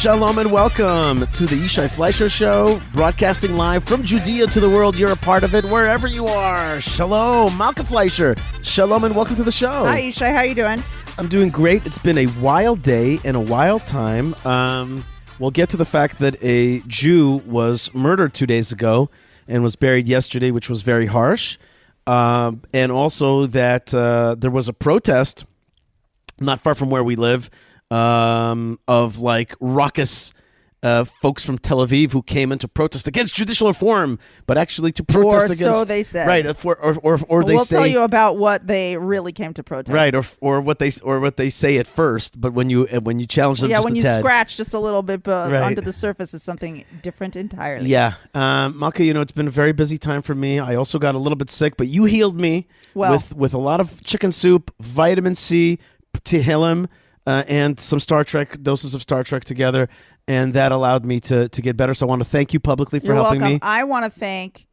Shalom and welcome to the Yishai Fleisher Show, broadcasting live from Judea to the world. You're a part of it wherever you are. Shalom, Malka Fleisher. Shalom and welcome to the show. Hi, Yishai. How you doing? I'm doing great. It's been a wild day and a wild time. We'll get to the fact that a Jew was murdered 2 days ago and was buried yesterday, which was very harsh. And also that there was a protest not far from where we live of like raucous folks from Tel Aviv who came in to protest against judicial reform, but actually to protest against. So they said, right? Or they we'll say, tell you about what they really came to protest, right? Or what they say at first, but when you challenge them, just when a you tad. Scratch just a little bit, but Right. under the surface is something different entirely. Yeah, Malka, it's been a very busy time for me. I also got a little bit sick, but you healed me with a lot of chicken soup, vitamin C, Tehillim, and some doses of Star Trek together, and that allowed me to get better. So I want to thank you publicly for You're helping welcome. me. I want to thank.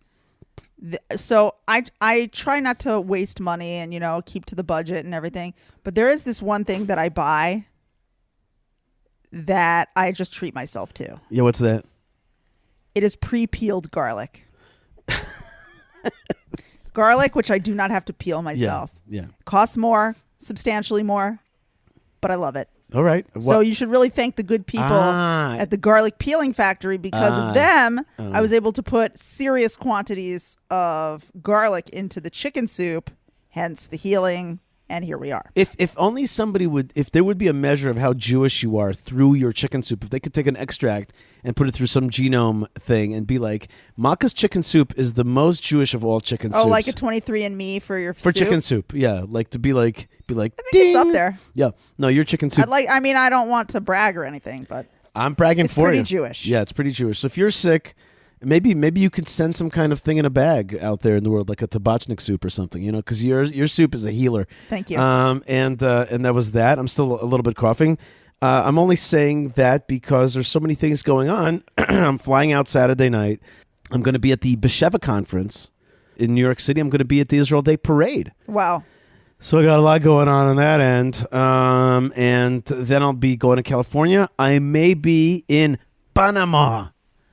So I try not to waste money and keep to the budget and everything, but there is this one thing that I buy that I just treat myself to. Yeah, what's that? It is pre-peeled garlic. Garlic, which I do not have to peel myself. Yeah. Costs more, substantially more, but I love it. All right. So you should really thank the good people at the garlic peeling factory. Because of them, I was able to put serious quantities of garlic into the chicken soup, hence the healing. And here we are. If only somebody if there would be a measure of how Jewish you are through your chicken soup, if they could take an extract and put it through some genome thing and be like, Malka's chicken soup is the most Jewish of all chicken soups. Oh, like a 23andMe for your for soup? chicken soup, yeah, like to be like, I think ding! it's up there. Yeah, no, your chicken soup. I don't want to brag or anything, but I'm bragging it's for you. pretty Jewish. Yeah, it's pretty Jewish. So if you're sick, maybe you could send some kind of thing in a bag out there in the world, like a tabachnik soup or something, because your soup is a healer. Thank you. And that was that. I'm still a little bit coughing. I'm only saying that because there's so many things going on. I'm flying out Saturday night. I'm going to be at the Besheva conference in New York City. I'm going to be at the Israel Day Parade. Wow. So I got a lot going on that end. And then I'll be going to California. I may be in Panama.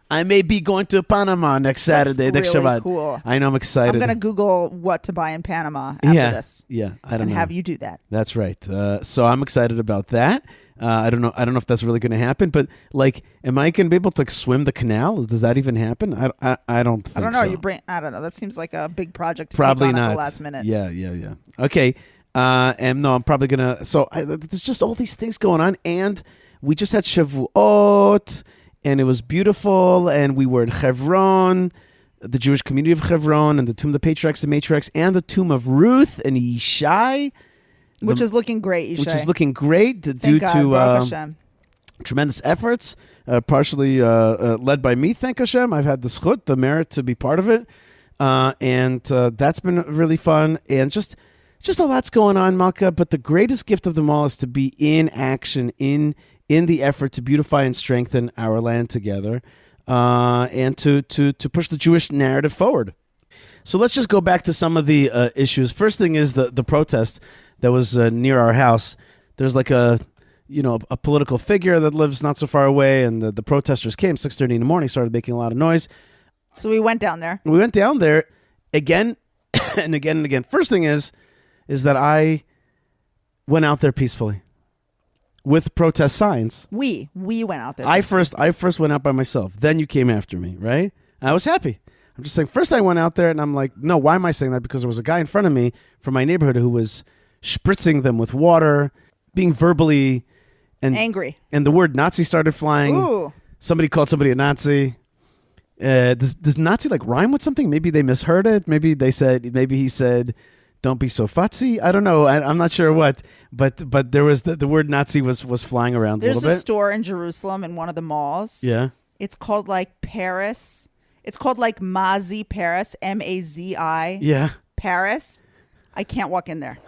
I may be going to Panama next Saturday, next really Shabbat. Cool. I know, I'm excited. I'm going to Google what to buy in Panama after this. Yeah, I don't know. And have you do that. That's right. So I'm excited about that. I don't know if that's really going to happen, but am I going to be able to swim the canal? Does that even happen? I don't think so. I don't know. I don't know. That seems like a big project to Probably take on not. at the last minute. Yeah. Okay. And no, I'm probably going to. So there's just all these things going on, and we just had Shavuot. And it was beautiful, and we were in Hebron, the Jewish community of Hebron, and the tomb of the patriarchs and matriarchs, and the tomb of Ruth and Yishai. Which is looking great, Yishai. Which is looking great due to tremendous efforts, partially led by me, thank Hashem. I've had the zchut, the merit to be part of it. And that's been really fun. And just a lot's going on, Malka. But the greatest gift of them all is to be in action, in the effort to beautify and strengthen our land together, and to push the Jewish narrative forward. So let's just go back to some of the issues. First thing is the protest that was near our house. There's like a political figure that lives not so far away, and the protesters came 6:30 in the morning, started making a lot of noise. So we went down there. We went down there again and again and again. First thing is that I went out there peacefully. With protest signs. We went out there. I first went out by myself. Then you came after me, right? I was happy. I'm just saying, first I went out there and I'm like, no, why am I saying that? Because there was a guy in front of me from my neighborhood who was spritzing them with water, being verbally and angry. And the word Nazi started flying. Ooh. Somebody called somebody a Nazi. Does Nazi rhyme with something? Maybe they misheard it. Maybe he said, don't be so futzy. I don't know. I'm not sure what, but there was the word Nazi was flying around a little bit. There's a store in Jerusalem in one of the malls. Yeah. It's called Paris. It's called Mazi Paris, Mazi. Yeah. Paris. I can't walk in there.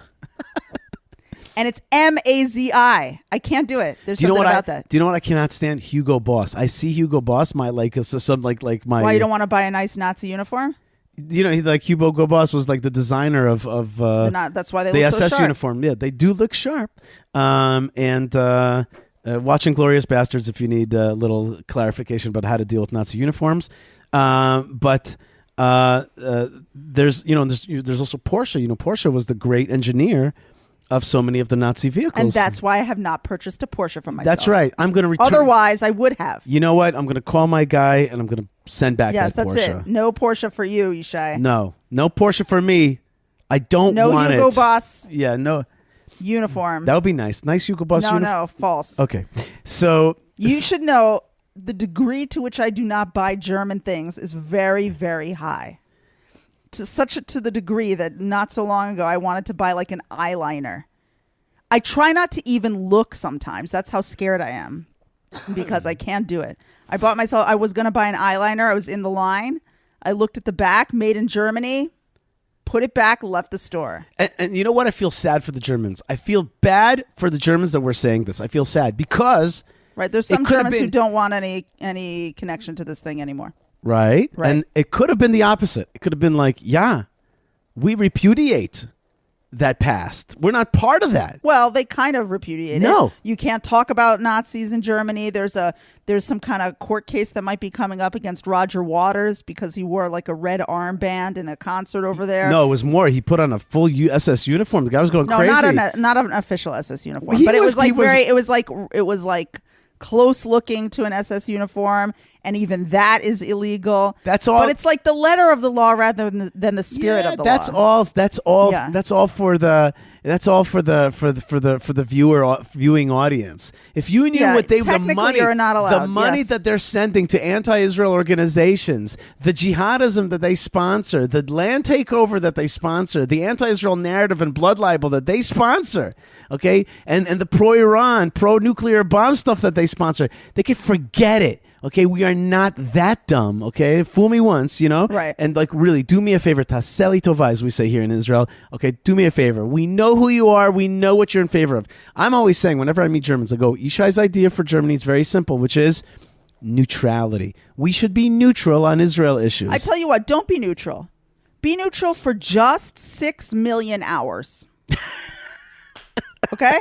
And it's Mazi. I can't do it. There's something about that. Do you know what I cannot stand? Hugo Boss. I see Hugo Boss. My my. Why you don't want to buy a nice Nazi uniform? Hugo Boss was the designer of that's why they the look so SS sharp. uniform. Yeah, they do look sharp. And watching Glorious Bastards if you need a little clarification about how to deal with Nazi uniforms. But there's also Porsche. Porsche was the great engineer of so many of the Nazi vehicles. And that's why I have not purchased a Porsche for myself. That's right. I'm going to return. Otherwise, I would have. You know what? I'm going to call my guy and I'm going to send back that Porsche. Yes, that's it. No Porsche for you, Yishai. No Porsche for me. I don't want it. No Hugo Boss. Yeah, no. Uniform. That would be nice. Nice Hugo Boss uniform. No, false. Okay. So. You should know the degree to which I do not buy German things is very, very high. To the degree that not so long ago I wanted to buy like an eyeliner. I try not to even look sometimes. That's how scared I am because I can't do it. I was going to buy an eyeliner. I was in the line. I looked at the back, made in Germany, put it back, left the store. And you know what? I feel sad for the Germans. I feel bad for the Germans that we're saying this. I feel sad because... Right. There's some Germans who don't want any connection to this thing anymore. Right. And it could have been the opposite. It could have been like, yeah, we repudiate that past. We're not part of that. Well, they kind of repudiate it. You can't talk about Nazis in Germany. There's some kind of court case that might be coming up against Roger Waters because he wore like a red armband in a concert over there. No, it was more. He put on a full SS uniform. The guy was going crazy. Not an official SS uniform, but it was like close looking to an SS uniform, and even that is illegal. That's all. But it's like the letter of the law rather than the spirit of the law. That's all for the viewing audience. If you knew what the money that they're sending to anti-Israel organizations, the jihadism that they sponsor, the land takeover that they sponsor, the anti-Israel narrative and blood libel that they sponsor, okay, and the pro-Iran, pro-nuclear bomb stuff that they sponsor, they could forget it. Okay, we are not that dumb, okay? Fool me once, Right. And like really, do me a favor, taseli tova, as we say here in Israel. Okay, do me a favor. We know who you are. We know what you're in favor of. I'm always saying, whenever I meet Germans, I go, Yishai's idea for Germany is very simple, which is neutrality. We should be neutral on Israel issues. I tell you what, don't be neutral. Be neutral for just 6 million hours. Okay?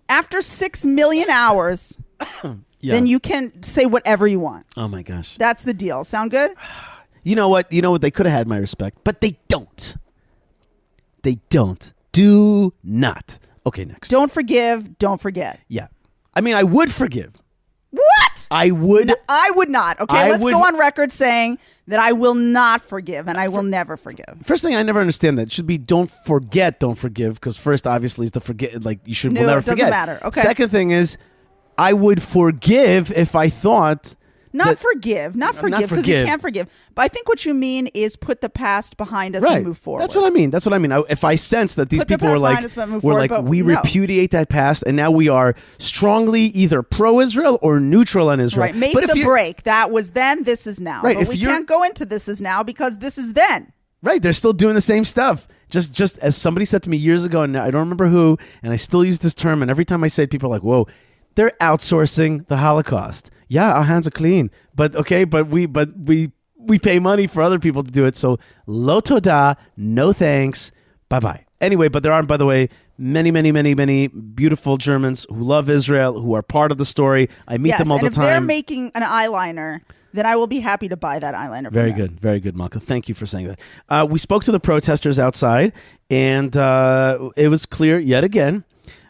After 6 million hours... Yeah. Then you can say whatever you want. Oh my gosh. That's the deal. Sound good? You know what? They could have had my respect, but they don't. They don't. Do not. Okay, next. Don't forgive. Don't forget. Yeah. I mean, I would forgive. What? I would. No, I would not. Okay, let's go on record saying that I will not forgive and I will never forgive. First thing, I never understand that. It should be don't forget, don't forgive, because first, obviously, is to forget. Like, you should will never forget. It doesn't matter. Okay. Second thing is, I would forgive if I thought... Not forgive, because you can't forgive. But I think what you mean is put the past behind us and move forward. That's what I mean. If I sense that these people were like, we repudiate that past, and now we are strongly either pro-Israel or neutral on Israel. Right, make the break. That was then, this is now. Right, but we can't go into this is now because this is then. Right, they're still doing the same stuff. Just as somebody said to me years ago, and I don't remember who, and I still use this term, and every time I say it, people are like, whoa, they're outsourcing the Holocaust. Yeah, our hands are clean, but we pay money for other people to do it. So lo toda, no thanks, bye bye. Anyway, but there are, by the way, many beautiful Germans who love Israel, who are part of the story. I meet them all the time. If they're making an eyeliner, then I will be happy to buy that eyeliner. Very good, Malka. Thank you for saying that. We spoke to the protesters outside, and it was clear yet again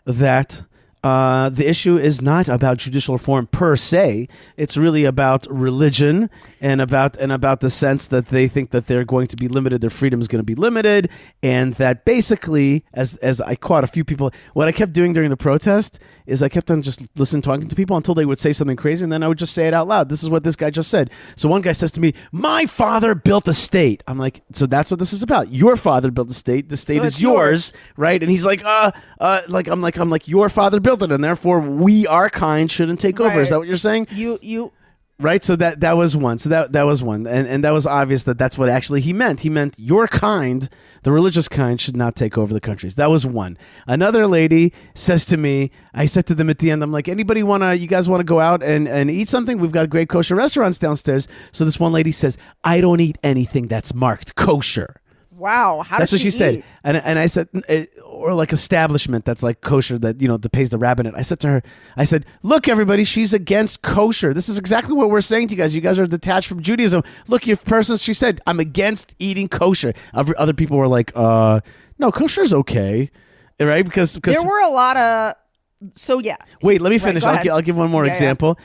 that. The issue is not about judicial reform per se. It's really about religion and about the sense that they think that they're going to be limited, their freedom is going to be limited, and that basically, as I caught a few people, what I kept doing during the protest is I kept on just talking to people until they would say something crazy, and then I would just say it out loud. This is what this guy just said. So one guy says to me, "My father built a state." I'm like, so that's what this is about. Your father built a state. The state is yours, right? And he's like, I'm like, your father built it, and therefore we, our kind, shouldn't take over. Is that what you're saying? You. Right, so that was one. So that was one, and that was obvious that that's what actually he meant. He meant your kind, the religious kind, should not take over the countries. That was one. Another lady says to me, I said to them at the end, I'm like, you guys want to go out and eat something? We've got great kosher restaurants downstairs. So this one lady says, I don't eat anything that's marked kosher. Wow. That's what she said. eat? And I said, or like establishment that's like kosher that, that pays the rabbinate. I said to her, look, everybody, she's against kosher. This is exactly what we're saying to you guys. You guys are detached from Judaism. Look, she said, I'm against eating kosher. Other people were like, no, kosher's okay. Right? Because there were a lot of, so yeah. Wait, let me finish. Right, I'll give one more example.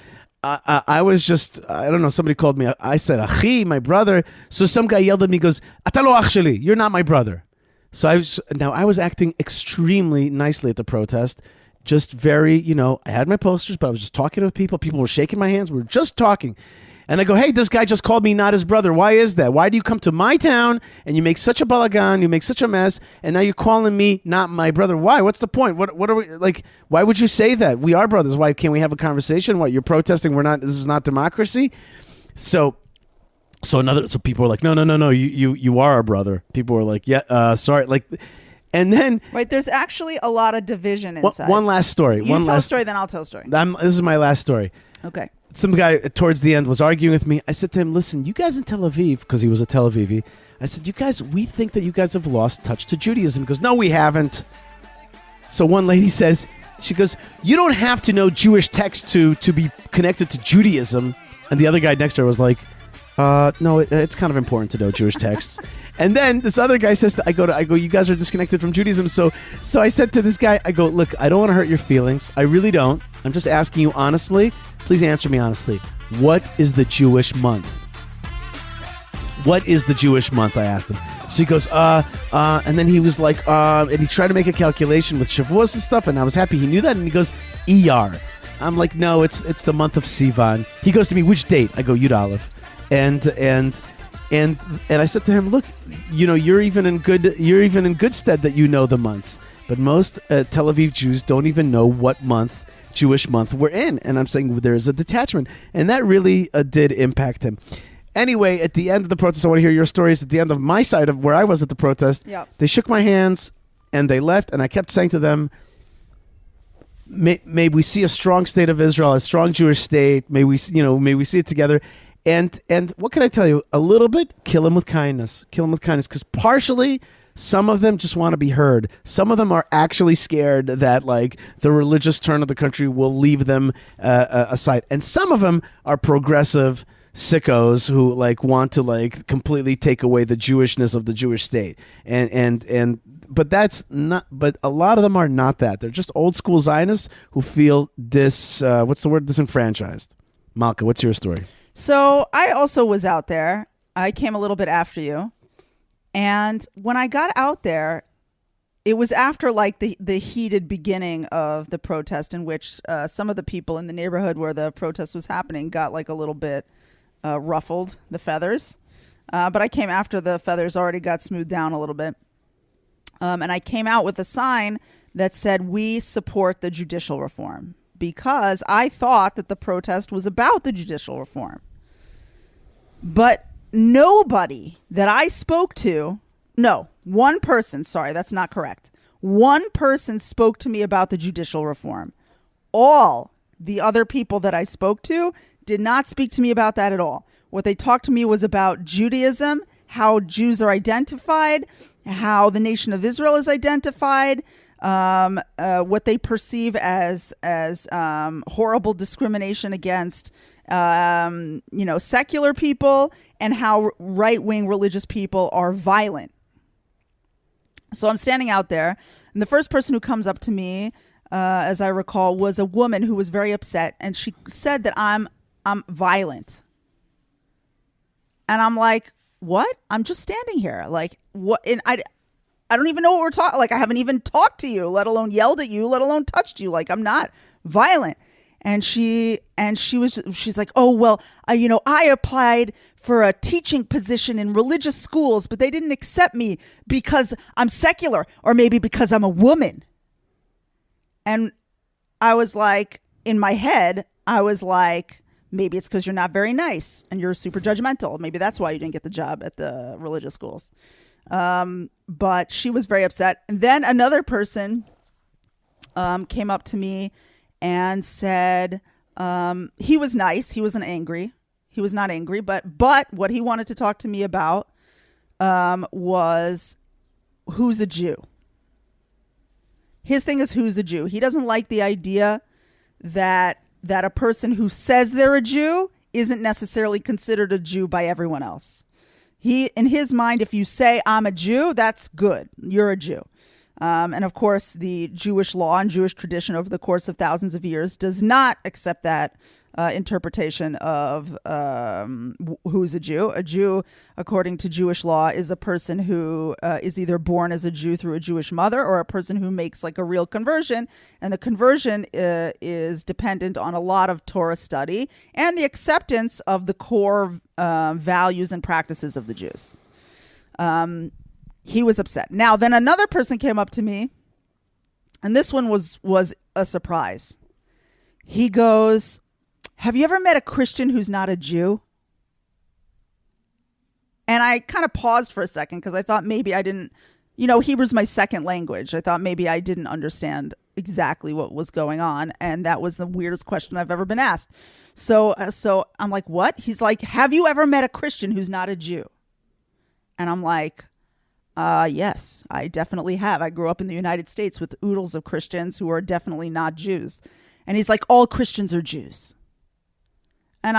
I was just, I don't know, somebody called me. I said, Achi, my brother. So some guy yelled at me, goes, Ata lo ach sheli, you're not my brother. So I was acting extremely nicely at the protest. Just very, I had my posters, but I was just talking with people. People were shaking my hands. We were just talking. And I go, hey, this guy just called me not his brother. Why is that? Why do you come to my town and you make such a balagan, you make such a mess, and now you're calling me not my brother? Why? What's the point? What are we, like, why would you say that? We are brothers. Why can't we have a conversation? What, you're protesting? This is not democracy? So people were like, no, you are our brother. People were like, yeah, sorry. Like, and then... Right, there's actually a lot of division inside. One last story. You tell a story, then I'll tell a story. This is my last story. Okay. Some guy towards the end was arguing with me. I said to him, listen, you guys in Tel Aviv, because he was a Tel Avivi, I said, we think that you guys have lost touch to Judaism. He goes, no, we haven't. So one lady says, she goes, you don't have to know Jewish texts to be connected to Judaism. And the other guy next to her was like, no, it's kind of important to know Jewish texts. And then this other guy says, I go, you guys are disconnected from Judaism. So I said to this guy, I go, look, I don't want to hurt your feelings. I really don't. I'm just asking you honestly. Please answer me honestly. What is the Jewish month? What is the Jewish month? I asked him. So he goes, and then he was like, and he tried to make a calculation with Shavuos and stuff, and I was happy he knew that. And he goes, Iyar. I'm like, no, it's the month of Sivan. He goes to me, which date? I go, Yud Aleph. And I said to him, look, you're even in good stead that you know the months. But most Tel Aviv Jews don't even know what Jewish month we're in. And I'm saying there's a detachment. And that really did impact him. Anyway, at the end of the protest, I want to hear your stories. At the end of my side of where I was at the protest, They shook my hands and they left. And I kept saying to them, may we see a strong state of Israel, a strong Jewish state. May we see it together. And what can I tell you? A little bit, kill them with kindness. Kill them with kindness. Because partially, some of them just want to be heard. Some of them are actually scared that like the religious turn of the country will leave them aside. And some of them are progressive sickos who like want to like completely take away the Jewishness of the Jewish state. But that's not. But a lot of them are not that. They're just old school Zionists who feel disenfranchised. Malka, what's your story? So I also was out there. I came a little bit after you. And when I got out there, it was after like the heated beginning of the protest in which some of the people in the neighborhood where the protest was happening got like a little bit ruffled, the feathers. But I came after the feathers already got smoothed down a little bit. And I came out with a sign that said, we support the judicial reform. Because I thought that the protest was about the judicial reform. But nobody that I spoke to, one person, sorry, that's not correct. One person spoke to me about the judicial reform. All the other people that I spoke to did not speak to me about that at all. What they talked to me was about Judaism, how Jews are identified, how the nation of Israel is identified, what they perceive as horrible discrimination against secular people, and how right-wing religious people are violent. So I'm standing out there, and the first person who comes up to me, as I recall, was a woman who was very upset, and she said that I'm violent. And I'm like, what? I'm just standing here. Like, what? And I don't even know what we're talking. Like, I haven't even talked to you, let alone yelled at you, let alone touched you. Like, I'm not violent. And she's like, oh, well, I applied for a teaching position in religious schools, but they didn't accept me because I'm secular, or maybe because I'm a woman. And I was like, in my head, I was like, maybe it's because you're not very nice and you're super judgmental. Maybe that's why you didn't get the job at the religious schools. But she was very upset. And then another person came up to me and said, he was nice. He wasn't angry. He was not angry. But what he wanted to talk to me about was who's a Jew. His thing is who's a Jew. He doesn't like the idea that a person who says they're a Jew isn't necessarily considered a Jew by everyone else. In his mind, if you say I'm a Jew, that's good. You're a Jew. And of course, the Jewish law and Jewish tradition over the course of thousands of years does not accept that interpretation of who's a Jew. A Jew, according to Jewish law, is a person who is either born as a Jew through a Jewish mother or a person who makes like a real conversion. And the conversion is dependent on a lot of Torah study and the acceptance of the core values and practices of the Jews. He was upset. Now, then another person came up to me, and this one was a surprise. He goes, have you ever met a Christian who's not a Jew? And I kind of paused for a second because I thought maybe I didn't, Hebrew's my second language. I thought maybe I didn't understand exactly what was going on. And that was the weirdest question I've ever been asked. So I'm like, what? He's like, have you ever met a Christian who's not a Jew? And I'm like, yes, I definitely have. I grew up in the United States with oodles of Christians who are definitely not Jews. And he's like, all Christians are Jews. And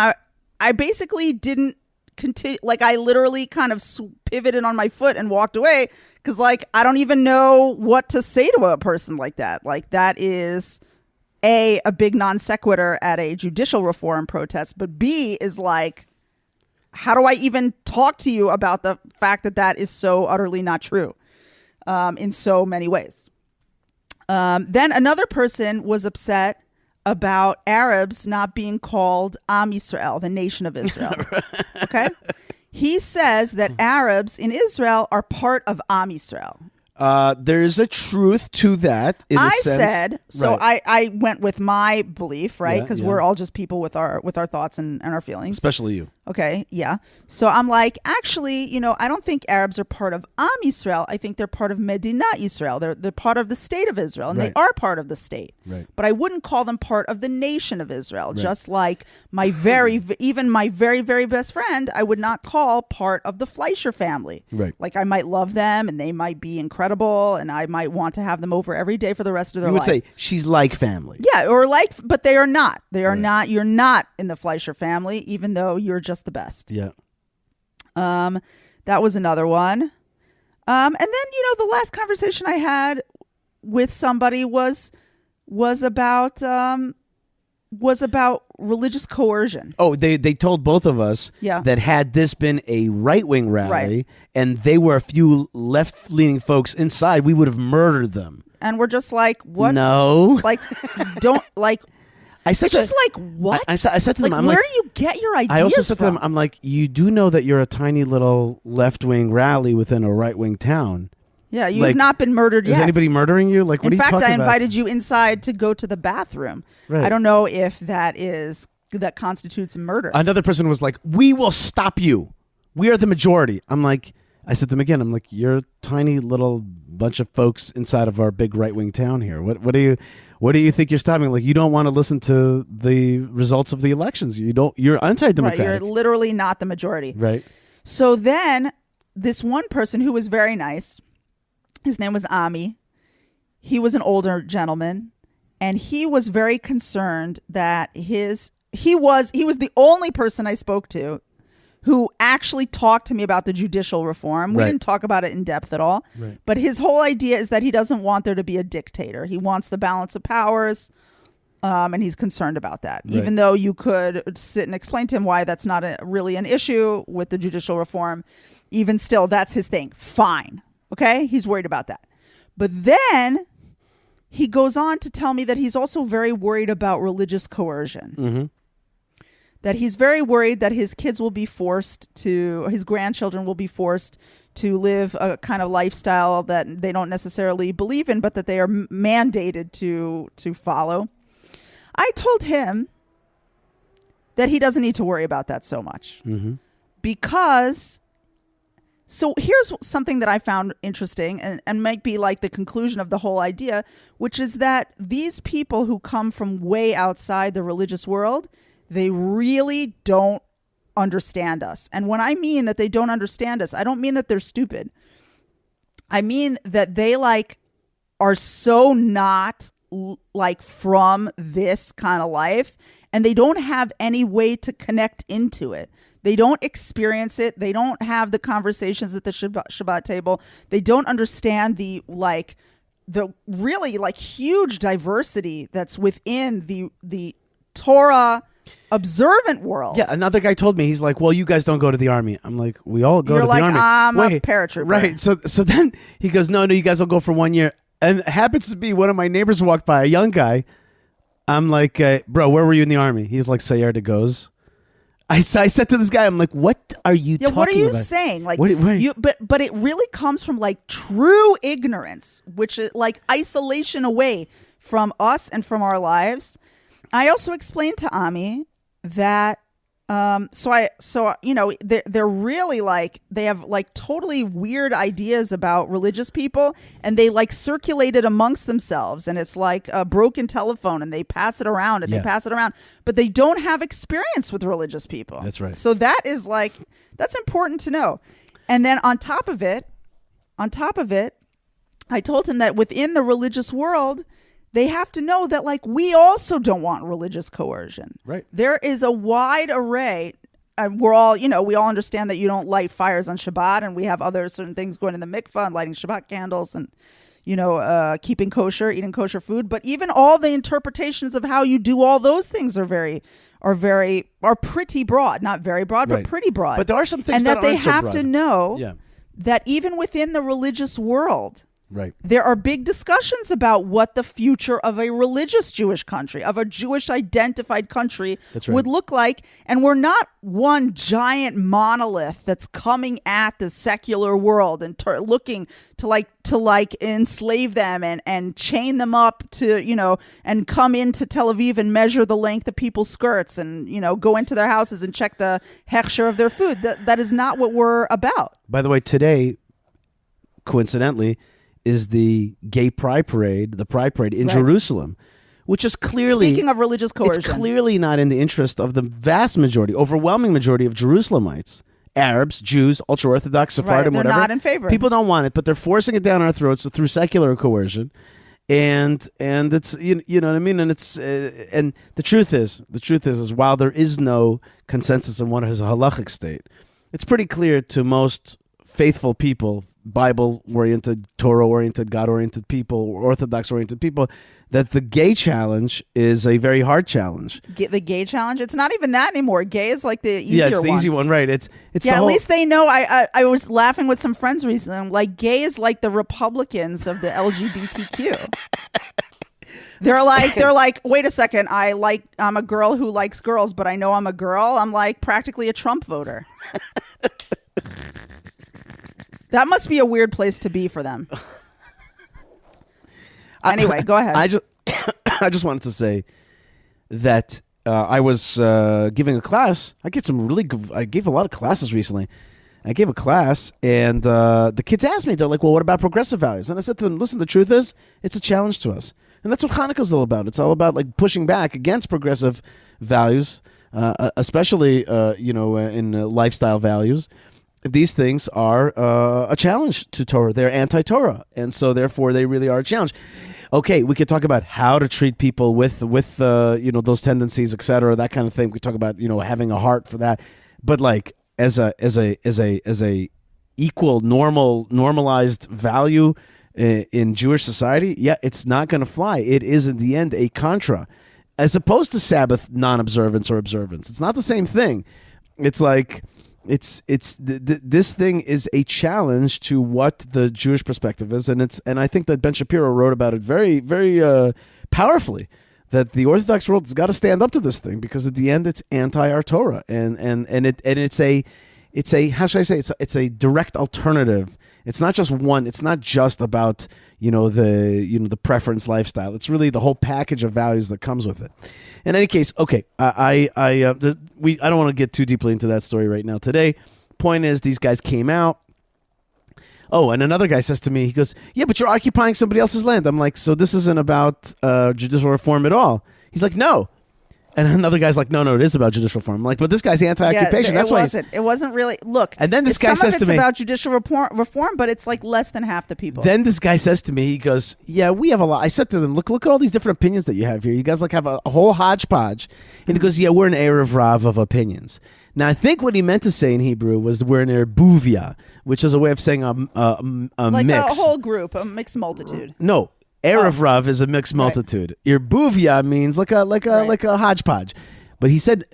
I basically didn't continue. Like, I literally kind of pivoted on my foot and walked away because, like, I don't even know what to say to a person like that. Like, that is a big non sequitur at a judicial reform protest. But B is like, how do I even talk to you about the fact that is so utterly not true in so many ways? Then another person was upset about Arabs not being called Am Yisrael, the nation of Israel. Okay? He says that Arabs in Israel are part of Am Yisrael. There is a truth to that. In a sense. Said so. Right. I went with my belief, right? Because we're all just people with our thoughts and our feelings. Especially you. Okay, yeah. So I'm like, actually, I don't think Arabs are part of Am Yisrael. I think they're part of Medina Yisrael. They're part of the state of Israel, and they are part of the state. Right. But I wouldn't call them part of the nation of Israel. Right. Just like even my very, very best friend, I would not call part of the Fleisher family. Right. Like, I might love them, and they might be incredible, and I might want to have them over every day for the rest of their life. You would say she's like family. Yeah, or like, but they are not. They are not. You're not in the Fleisher family, even though you're just the best. Yeah. That was another one. And then, the last conversation I had with somebody was about religious coercion. Oh, they told both of us that had this been a right-wing rally and they were a few left-leaning folks inside, we would have murdered them. And we're just like, what? No. Like, don't, like... I said it's just like, what? I said to them, I'm where like, do you get your ideas I also said from? to them, I'm like, you do know that you're a tiny little left-wing rally within a right-wing town. Yeah, you have not been murdered yet. Is anybody murdering you? Like, what are you talking about? In fact, I invited you inside to go to the bathroom. Right. I don't know if that constitutes murder. Another person was like, we will stop you. We are the majority. I said to them again, I'm like, you're a tiny little bunch of folks inside of our big right-wing town here. What do you think you're stopping? Like, you don't want to listen to the results of the elections. You're anti-democratic. Right, you're literally not the majority. Right. So then this one person who was very nice, his name was Ami. He was an older gentleman, and he was very concerned that he was the only person I spoke to who actually talked to me about the judicial reform. We didn't talk about it in depth at all. Right. But his whole idea is that he doesn't want there to be a dictator. He wants the balance of powers, and he's concerned about that. Right. Even though you could sit and explain to him why that's not really an issue with the judicial reform, even still, that's his thing. Fine. Okay? He's worried about that. But then he goes on to tell me that he's also very worried about religious coercion. Mm-hmm. That he's very worried that his his grandchildren will be forced to live a kind of lifestyle that they don't necessarily believe in, but that they are mandated to follow. I told him that he doesn't need to worry about that so much. Mm-hmm. Because, so here's something that I found interesting and might be like the conclusion of the whole idea, which is that these people who come from way outside the religious world, they really don't understand us. And when I mean that they don't understand us, I don't mean that they're stupid. I mean that they like are so not like from this kind of life, and they don't have any way to connect into it. They don't experience it. They don't have the conversations at the Shabbat table. They don't understand the really like huge diversity that's within the Torah observant world. Yeah, another guy told me, he's like, well, you guys don't go to the army. I'm like, we all go to the army. I'm a paratrooper. Right. So then he goes, no, you guys will go for 1 year. And it happens to be one of my neighbors walked by, a young guy. I'm like, bro, where were you in the army? He's like, Sayar de Goz. I said to this guy, I'm like, what are you talking about? What are you saying? Like, but it really comes from like true ignorance, which is like isolation away from us and from our lives. I also explained to Ami that they're really like, they have like totally weird ideas about religious people, and they like circulate it amongst themselves, and it's like a broken telephone, and they pass it around and they pass it around, but they don't have experience with religious people. That's right. So that's important to know. And then on top of it, I told him that within the religious world, they have to know that, like, we also don't want religious coercion. Right. There is a wide array. We all understand that you don't light fires on Shabbat, and we have other certain things going in the mikvah and lighting Shabbat candles and, keeping kosher, eating kosher food. But even all the interpretations of how you do all those things are pretty broad. Not very broad, but pretty broad. But there are some things that they have to know that even within the religious world, right, there are big discussions about what the future of a religious Jewish country, of a Jewish identified country would look like. And we're not one giant monolith that's coming at the secular world and looking to enslave them and chain them up to, and come into Tel Aviv and measure the length of people's skirts and, go into their houses and check the hechsher of their food. That is not what we're about. By the way, today, coincidentally, is the gay pride parade, in Jerusalem, which is clearly... Speaking of religious coercion. It's clearly not in the interest of the vast majority, overwhelming majority of Jerusalemites, Arabs, Jews, ultra-Orthodox, Sephardim, they're whatever. Not in favor. People don't want it, but they're forcing it down our throats through secular coercion. And it's, you know what I mean? And it's, and the truth is while there is no consensus on what is a halachic state, it's pretty clear to most faithful people, Bible-oriented, Torah-oriented, God-oriented people, Orthodox-oriented people, that the gay challenge is a very hard challenge. The gay challenge? It's not even that anymore. Gay is like the easier one. Yeah, it's the easy one, right. It's at least they know. I was laughing with some friends recently. I'm like, gay is like the Republicans of the LGBTQ. They're like, wait a second, I'm a girl who likes girls, but I know I'm a girl. I'm like practically a Trump voter. That must be a weird place to be for them. Anyway, go ahead. I just wanted to say that I was giving a class. I gave a lot of classes recently. I gave a class, and the kids asked me, they're like, well, what about progressive values? And I said to them, listen, the truth is, it's a challenge to us. And that's what Hanukkah's all about. It's all about like pushing back against progressive values, especially in lifestyle values. These things are a challenge to Torah. They're anti-Torah, and so therefore they really are a challenge. Okay, we could talk about how to treat people with those tendencies, etc., that kind of thing. We talk about having a heart for that, but like as a equal normalized value in Jewish society, yeah, it's not going to fly. It is in the end a contra, as opposed to Sabbath non-observance or observance. It's not the same thing. It's like. This thing is a challenge to what the Jewish perspective is, and I think that Ben Shapiro wrote about it very, very powerfully. That the Orthodox world has got to stand up to this thing, because at the end it's anti our Torah, and it's a how should I say, it's a direct alternative. It's not just one. It's not just about the preference lifestyle. It's really the whole package of values that comes with it. In any case, okay, I don't want to get too deeply into that story right now today. Point is, these guys came out. Oh, and another guy says to me, he goes, yeah, but you're occupying somebody else's land. I'm like, so this isn't about judicial reform at all. He's like, no, And another guy's like, no, it is about judicial reform. I'm like, but this guy's anti-occupation. That's why it wasn't really. Look, and then this guy says to me, it's about judicial reform, but it's like less than half the people. Then this guy says to me, he goes, yeah, we have a lot. I said to them, look at all these different opinions that you have here. You guys like have a whole hodgepodge. And he goes, yeah, we're an Erev Rav of opinions. Now, I think what he meant to say in Hebrew was we're an erbuvia, which is a way of saying a like mix. A whole group, a mixed multitude. No. Erev Rav is a mixed multitude. Right. Erbuvia means like a hodgepodge. But he said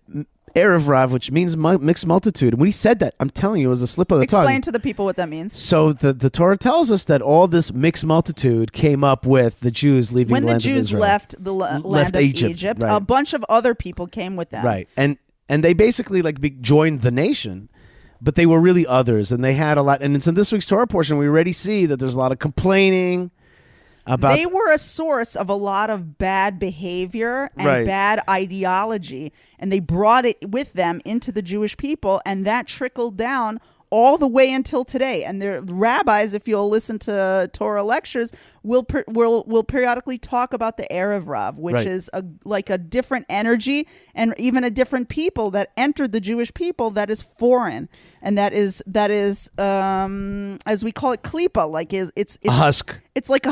Erev Rav, which means mixed multitude. And when he said that, I'm telling you, it was a slip of the tongue. Explain to the people what that means. So the Torah tells us that all this mixed multitude came up with the Jews leaving the land of Israel. When the Jews left the land of Egypt, right. A bunch of other people came with them. Right. And they basically joined the nation, but they were really others. And they had a lot. And it's in this week's Torah portion, we already see that there's a lot of complaining. They were a source of a lot of bad behavior and bad ideology, and they brought it with them into the Jewish people, and that trickled down all the way until today. And the rabbis, if you'll listen to Torah lectures, will periodically talk about the Erev Rav, which is like a different energy and even a different people that entered the Jewish people that is foreign, and that is as we call it klipa, like it's a husk. It's like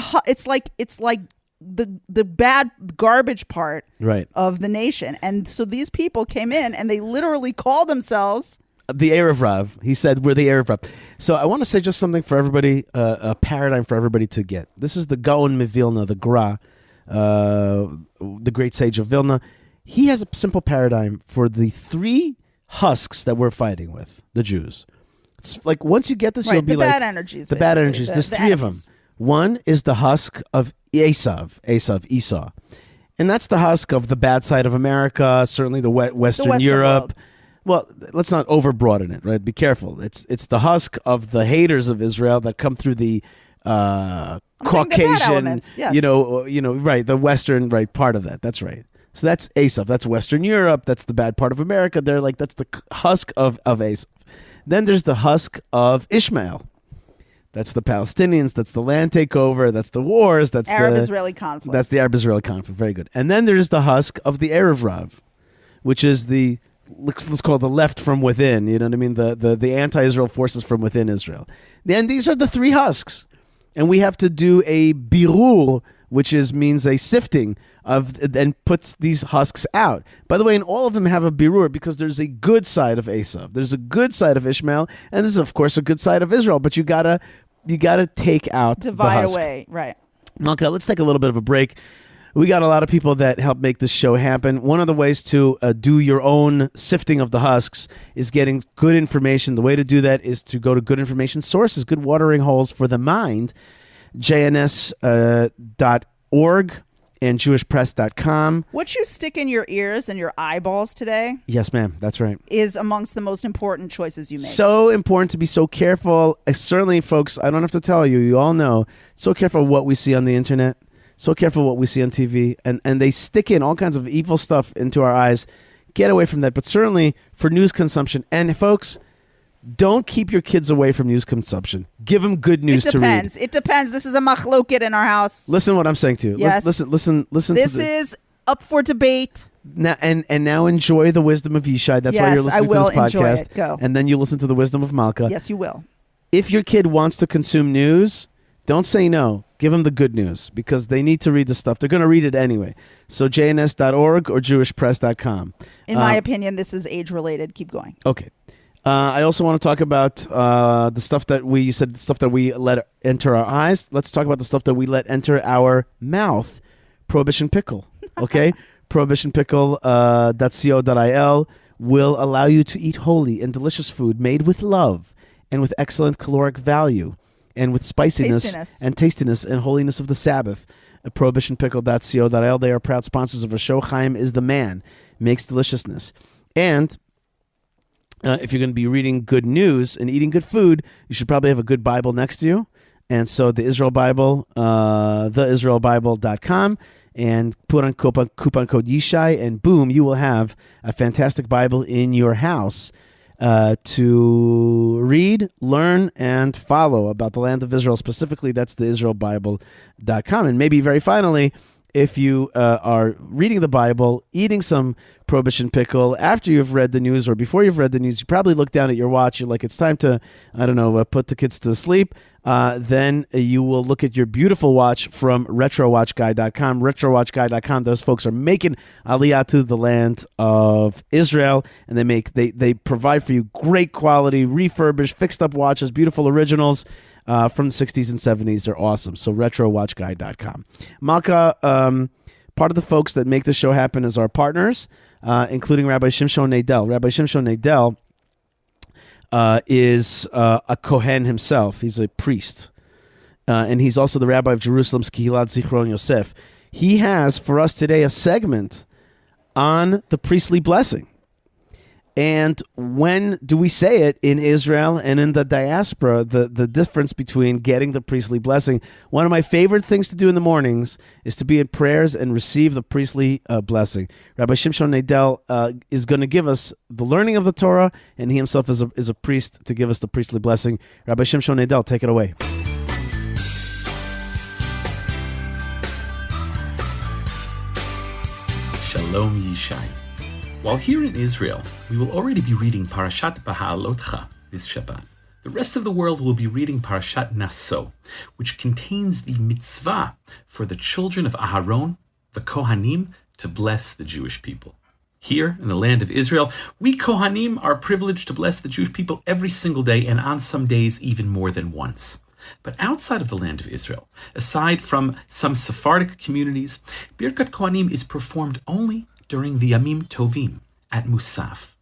the bad garbage part of the nation. And so these people came in and they literally called themselves the Erev Rav. He said, we're the Erev Rav. So I want to say just something for everybody, a paradigm for everybody to get. This is the Gaon Mevilna, the Gra, the great sage of Vilna. He has a simple paradigm for the three husks that we're fighting with, the Jews. It's like once you get this, you'll be like... The bad energies. The bad energies. There's three of them. One is the husk of Esau. And that's the husk of the bad side of America, certainly the Western Europe. World. Well, let's not overbroaden it, right? Be careful. It's the husk of the haters of Israel that come through the Caucasian, the Western part of that. That's right. So that's Esau. That's Western Europe. That's the bad part of America. That's the husk of Esau. Then there's the husk of Ishmael. That's the Palestinians. That's the land takeover. That's the wars. That's Arab-Israeli conflict. That's the Arab-Israeli conflict. Very good. And then there's the husk of the Erev Rav, which is let's call it the left from within. You know what I mean? The anti-Israel forces from within Israel. And these are the three husks. And we have to do a birur, which means a sifting and puts these husks out. By the way, and all of them have a birur because there's a good side of Esau. There's a good side of Ishmael, and there's of course a good side of Israel. But you gotta take out divide the husk. Away, right? Malka, let's take a little bit of a break. We got a lot of people that help make this show happen. One of the ways to do your own sifting of the husks is getting good information. The way to do that is to go to good information sources, good watering holes for the mind, jns.org and jewishpress.com. What you stick in your ears and your eyeballs today, yes, ma'am, that's right, is amongst the most important choices you make. So important to be so careful. Certainly, folks, I don't have to tell you. You all know. So careful what we see on the internet. So careful what we see on TV. And they stick in all kinds of evil stuff into our eyes. Get away from that. But certainly for news consumption. And folks, don't keep your kids away from news consumption. Give them good news to read. It depends. This is a machloket in our house. Listen to what I'm saying to you. Yes. Listen. This is up for debate. Now, and now enjoy the wisdom of Yishai. That's why you're listening to this podcast. Enjoy it. Go. And then you listen to the wisdom of Malka. Yes, you will. If your kid wants to consume news, don't say no. Give them the good news because they need to read the stuff. They're going to read it anyway. So jns.org or jewishpress.com. In my opinion, this is age-related. Keep going. Okay. I also want to talk about the stuff that you said, the stuff that we let enter our eyes. Let's talk about the stuff that we let enter our mouth. Prohibition Pickle. Okay? Prohibitionpickle.co.il will allow you to eat holy and delicious food made with love and with excellent caloric value. And with spiciness and tastiness and holiness of the Sabbath. Prohibitionpickle.co.il. They are proud sponsors of our show. Chaim is the man. Makes deliciousness. And if you're going to be reading good news and eating good food, you should probably have a good Bible next to you. And so the Israel Bible, theisraelbible.com, and put on coupon code Yishai, and boom, you will have a fantastic Bible in your house to read, learn, and follow about the land of Israel specifically. That's the israelbible.com. And maybe very finally, if you are reading the Bible, eating some Prohibition pickle, after you've read the news or before you've read the news, you probably look down at your watch. You're like, it's time to, put the kids to sleep. Then you will look at your beautiful watch from RetroWatchGuy.com. RetroWatchGuy.com, those folks are making Aliyah to the land of Israel, and they provide for you great quality, refurbished, fixed up watches, beautiful originals. From the 60s and 70s. They're awesome. So RetroWatchGuy.com. Malka, part of the folks that make the show happen is our partners, including Rabbi Shimshon Nadel. Rabbi Shimshon Nadel is a Kohen himself. He's a priest. And he's also the rabbi of Jerusalem's Kehilat Zichron Yosef. He has, for us today, a segment on the priestly blessing. And when do we say it in Israel and in the diaspora, the difference between getting the priestly blessing? One of my favorite things to do in the mornings is to be in prayers and receive the priestly blessing. Rabbi Shimshon Nadel is going to give us the learning of the Torah, and he himself is a priest to give us the priestly blessing. Rabbi Shimshon Nadel, take it away. Shalom Yishai. While here in Israel, we will already be reading Parashat Ba'alotcha this Shabbat. The rest of the world will be reading Parashat Naso, which contains the mitzvah for the children of Aharon, the Kohanim, to bless the Jewish people. Here in the land of Israel, we Kohanim are privileged to bless the Jewish people every single day, and on some days even more than once. But outside of the land of Israel, aside from some Sephardic communities, Birkat Kohanim is performed only during the Yamim Tovim at Musaf.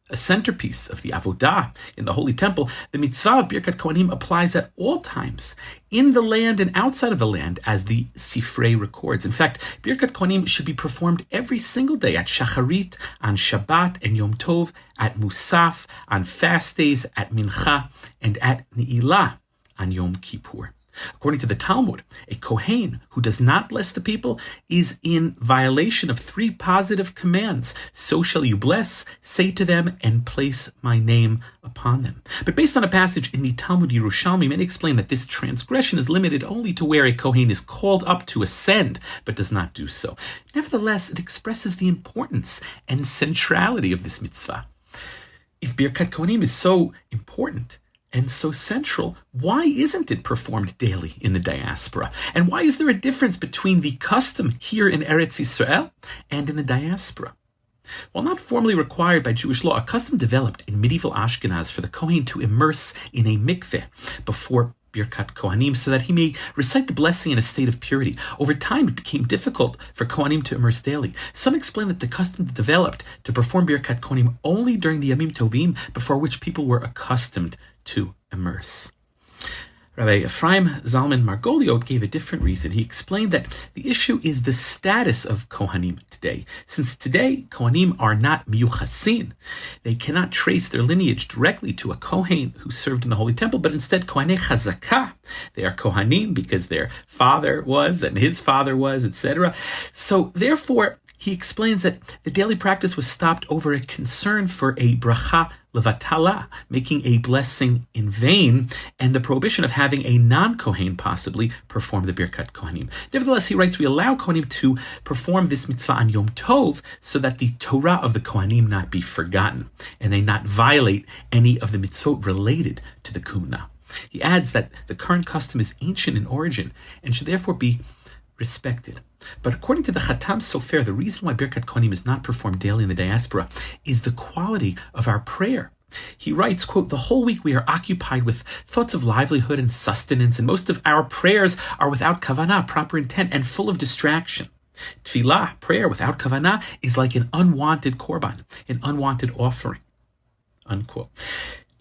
A centerpiece of the Avodah in the Holy Temple, the mitzvah of Birkat Kohanim applies at all times, in the land and outside of the land, as the Sifrei records. In fact, Birkat Kohanim should be performed every single day at Shacharit, on Shabbat and Yom Tov, at Musaf, on fast days, at Mincha, and at Ne'ilah, on Yom Kippur. According to the Talmud, a Kohen who does not bless the people is in violation of 3 positive commands. So shall you bless, say to them, and place my name upon them. But based on a passage in the Talmud Yerushalmi, many explain that this transgression is limited only to where a Kohen is called up to ascend, but does not do so. Nevertheless, it expresses the importance and centrality of this mitzvah. If Birkat Kohanim is so important and so central, why isn't it performed daily in the diaspora? And why is there a difference between the custom here in Eretz Yisrael and in the diaspora? While not formally required by Jewish law, a custom developed in medieval Ashkenaz for the Kohen to immerse in a mikveh before Birkat Kohanim so that he may recite the blessing in a state of purity. Over time, it became difficult for Kohanim to immerse daily. Some explain that the custom developed to perform Birkat Kohanim only during the Yamim Tovim, before which people were accustomed to immerse. Rabbi Ephraim Zalman Margoliot gave a different reason. He explained that the issue is the status of Kohanim today. Since today, Kohanim are not miyuchasin. They cannot trace their lineage directly to a Kohen who served in the Holy Temple, but instead Kohanei Chazakah. They are Kohanim because their father was and his father was, etc. So therefore, he explains that the daily practice was stopped over a concern for a bracha levatala, making a blessing in vain, and the prohibition of having a non-Kohen possibly perform the Birkat Kohanim. Nevertheless, he writes, we allow Kohanim to perform this mitzvah on Yom Tov so that the Torah of the Kohanim not be forgotten, and they not violate any of the mitzvot related to the Kuna. He adds that the current custom is ancient in origin and should therefore be respected. But according to the Chatam Sofer, the reason why Birkat Kohanim is not performed daily in the diaspora is the quality of our prayer. He writes, quote, the whole week we are occupied with thoughts of livelihood and sustenance, and most of our prayers are without kavanah, proper intent, and full of distraction. Tefillah, prayer without kavanah, is like an unwanted korban, an unwanted offering, unquote.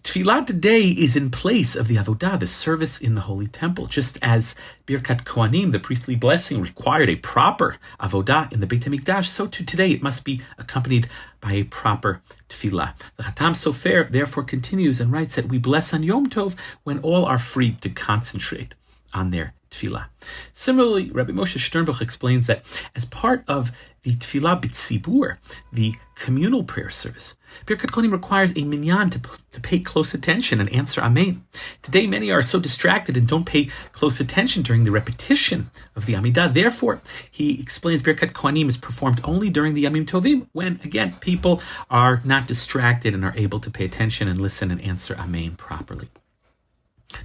Tefillah today is in place of the Avodah, the service in the Holy Temple, just as Birkat Kohanim, the priestly blessing, required a proper Avodah in the Beit HaMikdash, so too today it must be accompanied by a proper Tefillah. The Chatam Sofer therefore continues and writes that we bless on Yom Tov when all are free to concentrate on their Tefillah. Similarly, Rabbi Moshe Sternbuch explains that as part of the Tfilah B'tzibur, the communal prayer service. Birkat Kohanim requires a minyan to pay close attention and answer Amen. Today, many are so distracted and don't pay close attention during the repetition of the Amidah. Therefore, he explains Birkat Kohanim is performed only during the Yamim Tovim, when, again, people are not distracted and are able to pay attention and listen and answer Amen properly.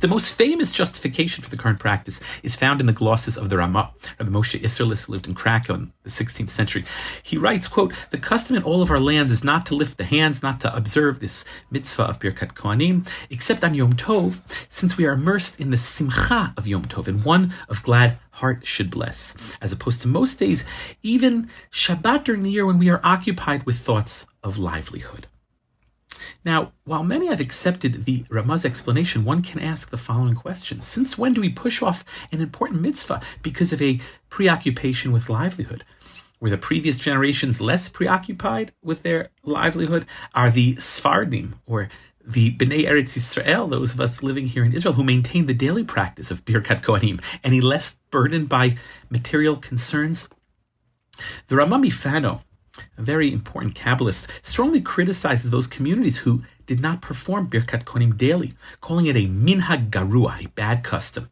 The most famous justification for the current practice is found in the glosses of the Ramah. Rabbi Moshe Isserlis, who lived in Krakow in the 16th century. He writes, quote, "The custom in all of our lands is not to lift the hands, not to observe this mitzvah of Birkat Kohanim, except on Yom Tov, since we are immersed in the simcha of Yom Tov, and one of glad heart should bless, as opposed to most days, even Shabbat during the year, when we are occupied with thoughts of livelihood." Now, while many have accepted the Ramah's explanation, one can ask the following question. Since when do we push off an important mitzvah because of a preoccupation with livelihood? Were the previous generations less preoccupied with their livelihood? Are the Sfardim, or the B'nai Eretz Yisrael, those of us living here in Israel, who maintain the daily practice of Birkat Kohanim, any less burdened by material concerns? The Ramah Mifano, a very important Kabbalist, strongly criticizes those communities who did not perform Birkat Kohanim daily, calling it a minhag garua, a bad custom.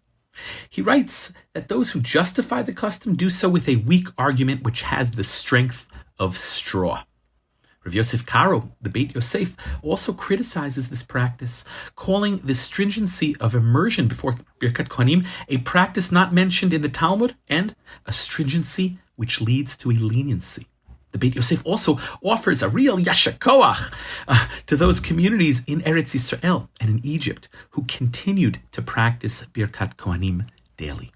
He writes that those who justify the custom do so with a weak argument which has the strength of straw. Rav Yosef Karo, the Beit Yosef, also criticizes this practice, calling the stringency of immersion before Birkat Kohanim a practice not mentioned in the Talmud and a stringency which leads to a leniency. The Beit Yosef also offers a real yasher koach to those communities in Eretz Yisrael and in Egypt who continued to practice Birkat Kohanim daily.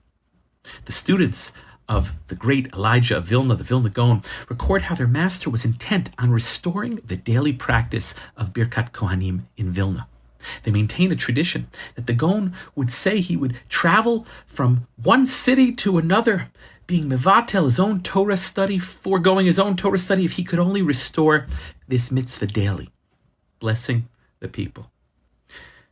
The students of the great Elijah of Vilna, the Vilna Gaon, record how their master was intent on restoring the daily practice of Birkat Kohanim in Vilna. They maintain a tradition that the Gaon would say he would travel from one city to another, being mevatel his own Torah study, foregoing his own Torah study, if he could only restore this mitzvah daily, blessing the people.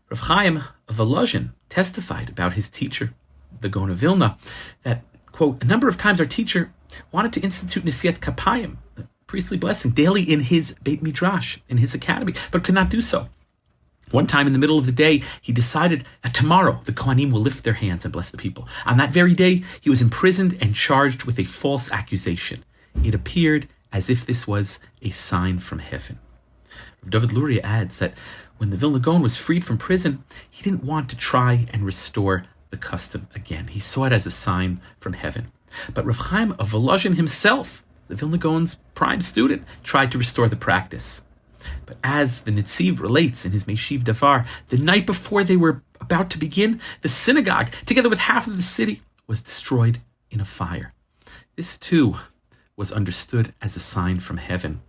Rav Chaim of Volozhin testified about his teacher, the Gaon of Vilna, that, quote, "A number of times our teacher wanted to institute Nesiat Kapayim, the priestly blessing, daily in his Beit Midrash, in his academy, but could not do so. One time in the middle of the day, he decided that tomorrow the Kohanim will lift their hands and bless the people. On that very day, he was imprisoned and charged with a false accusation. It appeared as if this was a sign from heaven." Rav David Luria adds that when the Vilna Gaon was freed from prison, he didn't want to try and restore the custom again. He saw it as a sign from heaven. But Rav Chaim of Volozhin himself, the Vilna Gaon's prime student, tried to restore the practice. But as the Netziv relates in his Meshiv Davar, the night before they were about to begin, the synagogue, together with half of the city, was destroyed in a fire. This too was understood as a sign from heaven.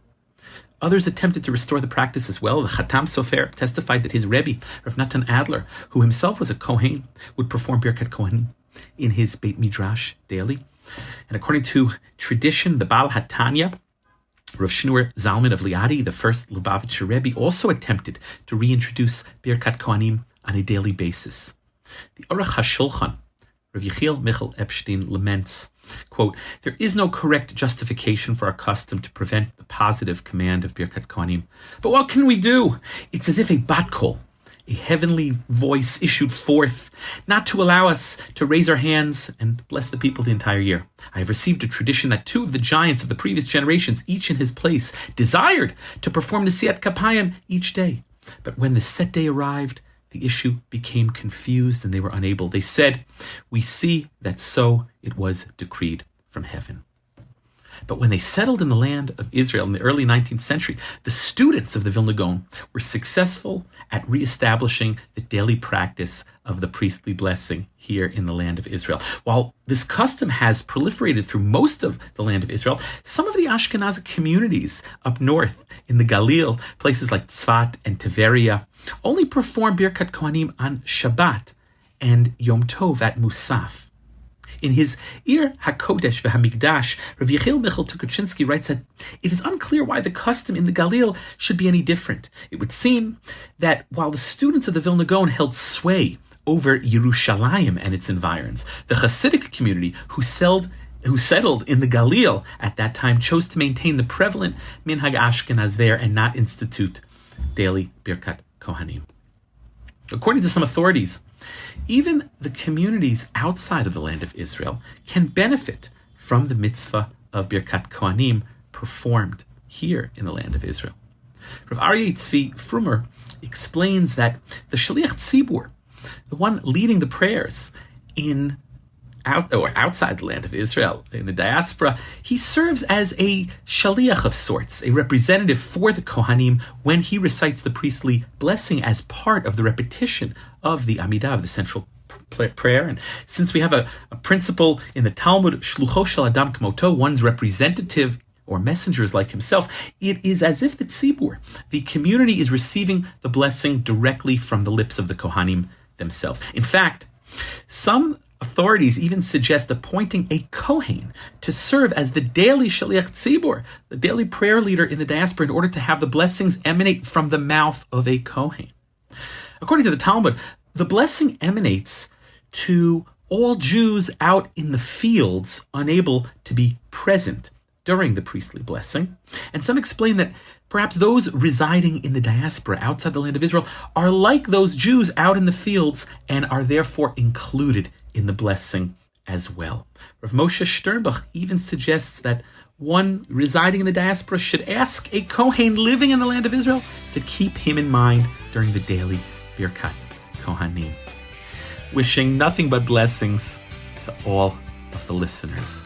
Others attempted to restore the practice as well. The Chatam Sofer testified that his Rebbe, Rav Natan Adler, who himself was a Kohen, would perform Birkat Kohanim in his Beit Midrash daily. And according to tradition, the Baal HaTanya, Rav Shneur Zalman of Liadi, the first Lubavitcher Rebbe, also attempted to reintroduce Birkat Kohanim on a daily basis. The Aruch HaShulchan, Rav Yechiel Michal Epstein, laments, quote, "There is no correct justification for our custom to prevent the positive command of Birkat Kohanim. But what can we do? It's as if a bat kol, a heavenly voice, issued forth, not to allow us to raise our hands and bless the people the entire year. I have received a tradition that two of the giants of the previous generations, each in his place, desired to perform Nesiat Kapayim each day. But when the set day arrived, the issue became confused and they were unable. They said, 'We see that so it was decreed from heaven.'" But when they settled in the land of Israel in the early 19th century, the students of the Vilna Gaon were successful at reestablishing the daily practice of the priestly blessing here in the land of Israel. While this custom has proliferated through most of the land of Israel, some of the Ashkenazi communities up north in the Galil, places like Tzfat and Tiberia, only perform Birkat Kohanim on Shabbat and Yom Tov at Musaf. In his Ir HaKodesh v'Hamikdash, Rav Yechiel Michal Tukachinsky writes that it is unclear why the custom in the Galil should be any different. It would seem that while the students of the Vilna Gaon held sway over Yerushalayim and its environs, the Hasidic community, who who settled in the Galil at that time chose to maintain the prevalent Minhag Ashkenaz there and not institute daily Birkat Kohanim. According to some authorities, even the communities outside of the land of Israel can benefit from the mitzvah of Birkat Kohanim performed here in the land of Israel. Rav Aryeh Tzvi Frumer explains that the Shaliach Tzibur, the one leading the prayers outside the land of Israel, in the diaspora, he serves as a shaliach of sorts, a representative for the Kohanim when he recites the priestly blessing as part of the repetition of the Amidah, of the central prayer. And since we have a principle in the Talmud, Shlucho Shel Adam Kmoto, one's representative or messengers like himself, it is as if the tzibur, the community, is receiving the blessing directly from the lips of the Kohanim themselves. In fact, some authorities even suggest appointing a Kohen to serve as the daily Shaliach Tzibur, the daily prayer leader in the diaspora, in order to have the blessings emanate from the mouth of a Kohen. According to the Talmud, the blessing emanates to all Jews out in the fields unable to be present during the priestly blessing. And some explain that perhaps those residing in the diaspora outside the land of Israel are like those Jews out in the fields and are therefore included in the blessing as well. Rav Moshe Sternbach even suggests that one residing in the diaspora should ask a Kohen living in the land of Israel to keep him in mind during the daily Birkat Kohanim. Wishing nothing but blessings to all of the listeners.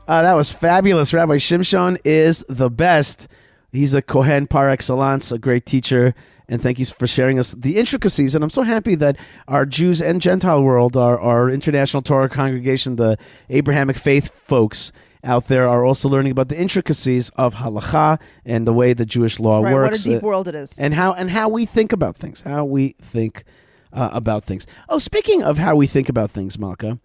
That was fabulous. Rabbi Shimshon is the best. He's a Kohen par excellence, a great teacher. And thank you for sharing us the intricacies. And I'm so happy that our Jews and Gentile world, our International Torah Congregation, the Abrahamic faith folks out there are also learning about the intricacies of halacha and the way the Jewish law works. What a deep world it is. And how we think about things. Oh, speaking of how we think about things, Malka,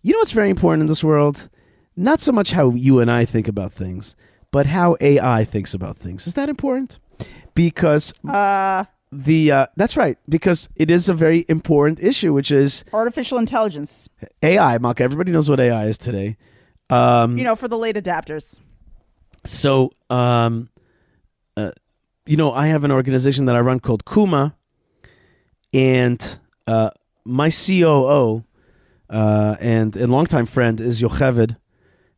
you know what's very important in this world? Not so much how you and I think about things, but how AI thinks about things. Is that important? Because that's right. Because it is a very important issue, which is artificial intelligence. AI, Malka. Everybody knows what AI is today. For the late adapters. So, I have an organization that I run called Kuma, and my COO and longtime friend is Yocheved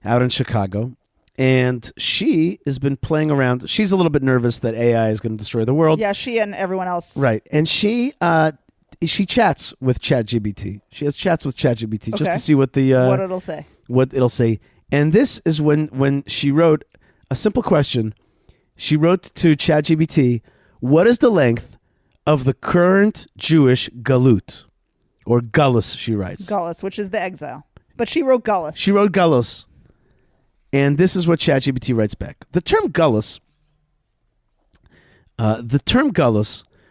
out in Chicago. And she has been playing around. She's a little bit nervous that AI is going to destroy the world. Yeah, she and everyone else. Right. And she chats with ChatGPT. She has chats with ChatGPT just to see what it'll say. And this is when she wrote a simple question. She wrote to ChatGPT, what is the length of the current Jewish galut? Or galus, she writes. Galus, which is the exile. But she wrote galus. She wrote galus. And this is what ChatGPT writes back. The term galus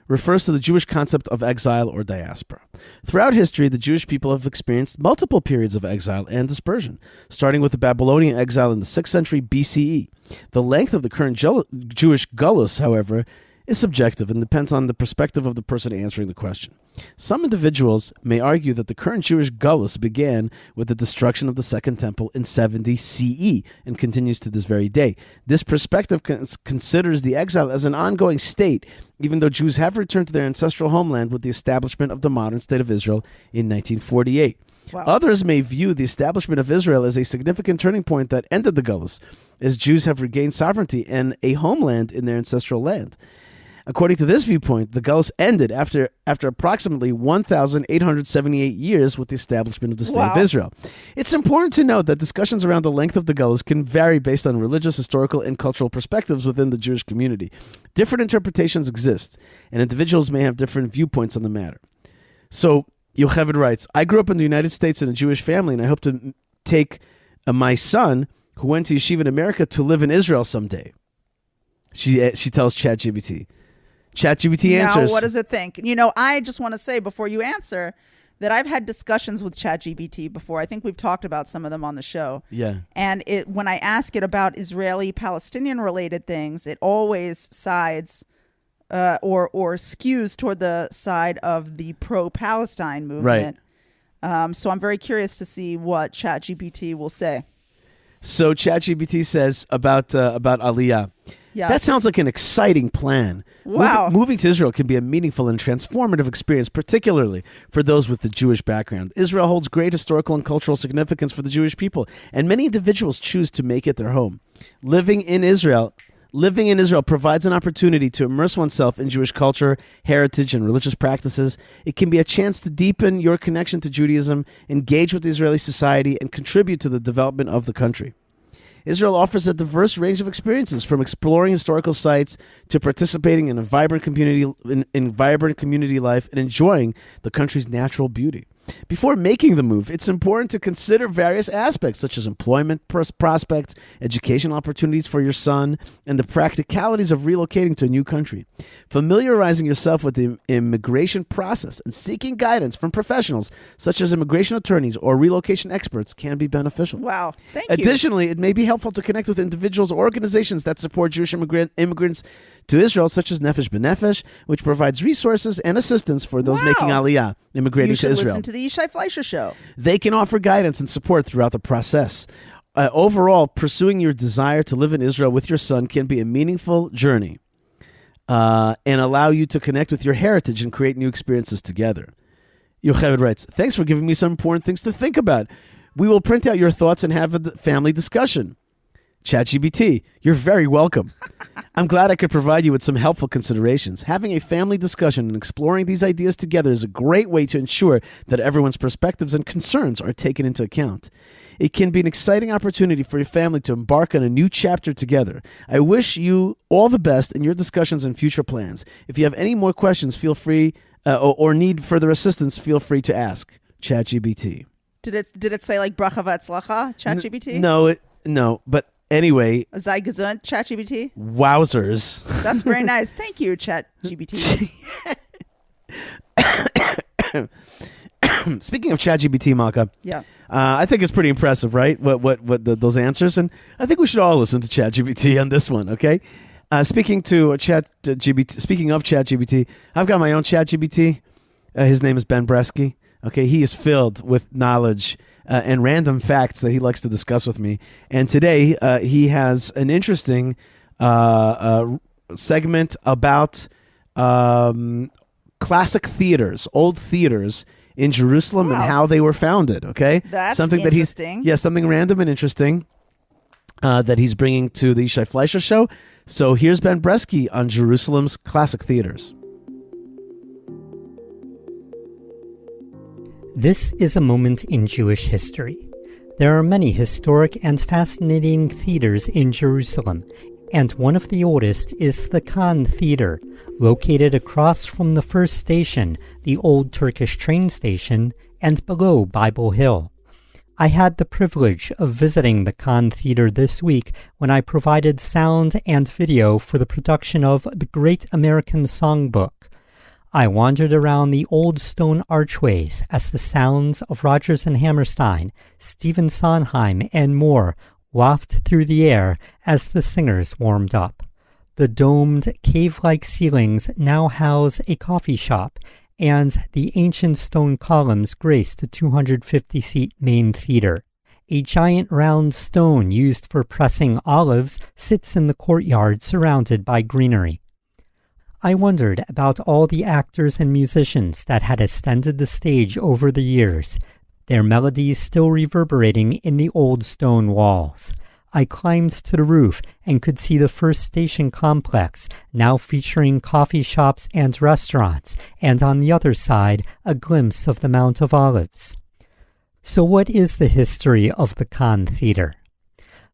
refers to the Jewish concept of exile or diaspora. Throughout history, the Jewish people have experienced multiple periods of exile and dispersion, starting with the Babylonian exile in the 6th century BCE. The length of the current Jewish galus, however, is subjective and depends on the perspective of the person answering the question. Some individuals may argue that the current Jewish galus began with the destruction of the Second Temple in 70 CE and continues to this very day. This perspective considers the exile as an ongoing state, even though Jews have returned to their ancestral homeland with the establishment of the modern state of Israel in 1948. Wow. Others may view the establishment of Israel as a significant turning point that ended the galus, as Jews have regained sovereignty and a homeland in their ancestral land. According to this viewpoint, the galus ended after approximately 1,878 years with the establishment of the State of Israel. It's important to note that discussions around the length of the galus can vary based on religious, historical, and cultural perspectives within the Jewish community. Different interpretations exist, and individuals may have different viewpoints on the matter. So, Yocheved writes, I grew up in the United States in a Jewish family, and I hope to take my son, who went to yeshiva in America, to live in Israel someday. She tells ChatGPT. ChatGPT answers. Now, what does it think? I just want to say before you answer that I've had discussions with ChatGPT before. I think we've talked about some of them on the show. Yeah. And when I ask it about Israeli-Palestinian related things, it always sides or skews toward the side of the pro-Palestine movement. Right. So I'm very curious to see what ChatGPT will say. So ChatGPT says about Aliyah. Yeah. That sounds like an exciting plan. Wow. Moving to Israel can be a meaningful and transformative experience, particularly for those with the Jewish background. Israel holds great historical and cultural significance for the Jewish people, and many individuals choose to make it their home. Living in Israel provides an opportunity to immerse oneself in Jewish culture, heritage, and religious practices. It can be a chance to deepen your connection to Judaism, engage with Israeli society, and contribute to the development of the country. Israel offers a diverse range of experiences, from exploring historical sites to participating in a vibrant community life and enjoying the country's natural beauty. Before making the move, it's important to consider various aspects such as employment prospects, educational opportunities for your son, and the practicalities of relocating to a new country. Familiarizing yourself with the immigration process and seeking guidance from professionals such as immigration attorneys or relocation experts can be beneficial. Wow. Thank you. Additionally, it may be helpful to connect with individuals or organizations that support Jewish immigrants to Israel, such as Nefesh B'Nefesh, which provides resources and assistance for those making Aliyah, immigrating to Israel. Listen to the Yishai Fleisher Show. They can offer guidance and support throughout the process. Overall, pursuing your desire to live in Israel with your son can be a meaningful journey and allow you to connect with your heritage and create new experiences together. Yocheved writes, thanks for giving me some important things to think about. We will print out your thoughts and have a family discussion. ChatGPT, you're very welcome. I'm glad I could provide you with some helpful considerations. Having a family discussion and exploring these ideas together is a great way to ensure that everyone's perspectives and concerns are taken into account. It can be an exciting opportunity for your family to embark on a new chapter together. I wish you all the best in your discussions and future plans. If you have any more questions, feel free, or need further assistance, feel free to ask ChatGPT. Did it say like bracha v'atzlacha, ChatGPT? No, but anyway. Sei gesund, ChatGPT? Wowzers. That's very nice. Thank you, ChatGPT. Speaking of ChatGPT, Malka, yeah, I think it's pretty impressive, right? Those answers, and I think we should all listen to ChatGPT on this one. Okay. Speaking of ChatGPT, I've got my own ChatGPT. His name is Ben Bresky. Okay, he is filled with knowledge and random facts that he likes to discuss with me. And today he has an interesting segment about classic theaters, old theaters in Jerusalem and how they were founded. Okay, that's something interesting. Something random and interesting that he's bringing to the Yishai Fleisher Show. So here's Ben Bresky on Jerusalem's classic theaters. This is a moment in Jewish history. There are many historic and fascinating theaters in Jerusalem, and one of the oldest is the Khan Theater, located across from the first station, the old Turkish train station, and below Bible Hill. I had the privilege of visiting the Khan Theater this week when I provided sound and video for the production of The Great American Songbook. I wandered around the old stone archways as the sounds of Rodgers and Hammerstein, Stephen Sondheim, and more wafted through the air as the singers warmed up. The domed, cave-like ceilings now house a coffee shop, and the ancient stone columns grace the 250-seat main theater. A giant round stone used for pressing olives sits in the courtyard surrounded by greenery. I wondered about all the actors and musicians that had ascended the stage over the years, their melodies still reverberating in the old stone walls. I climbed to the roof and could see the first station complex, now featuring coffee shops and restaurants, and on the other side, a glimpse of the Mount of Olives. So what is the history of the Khan Theater?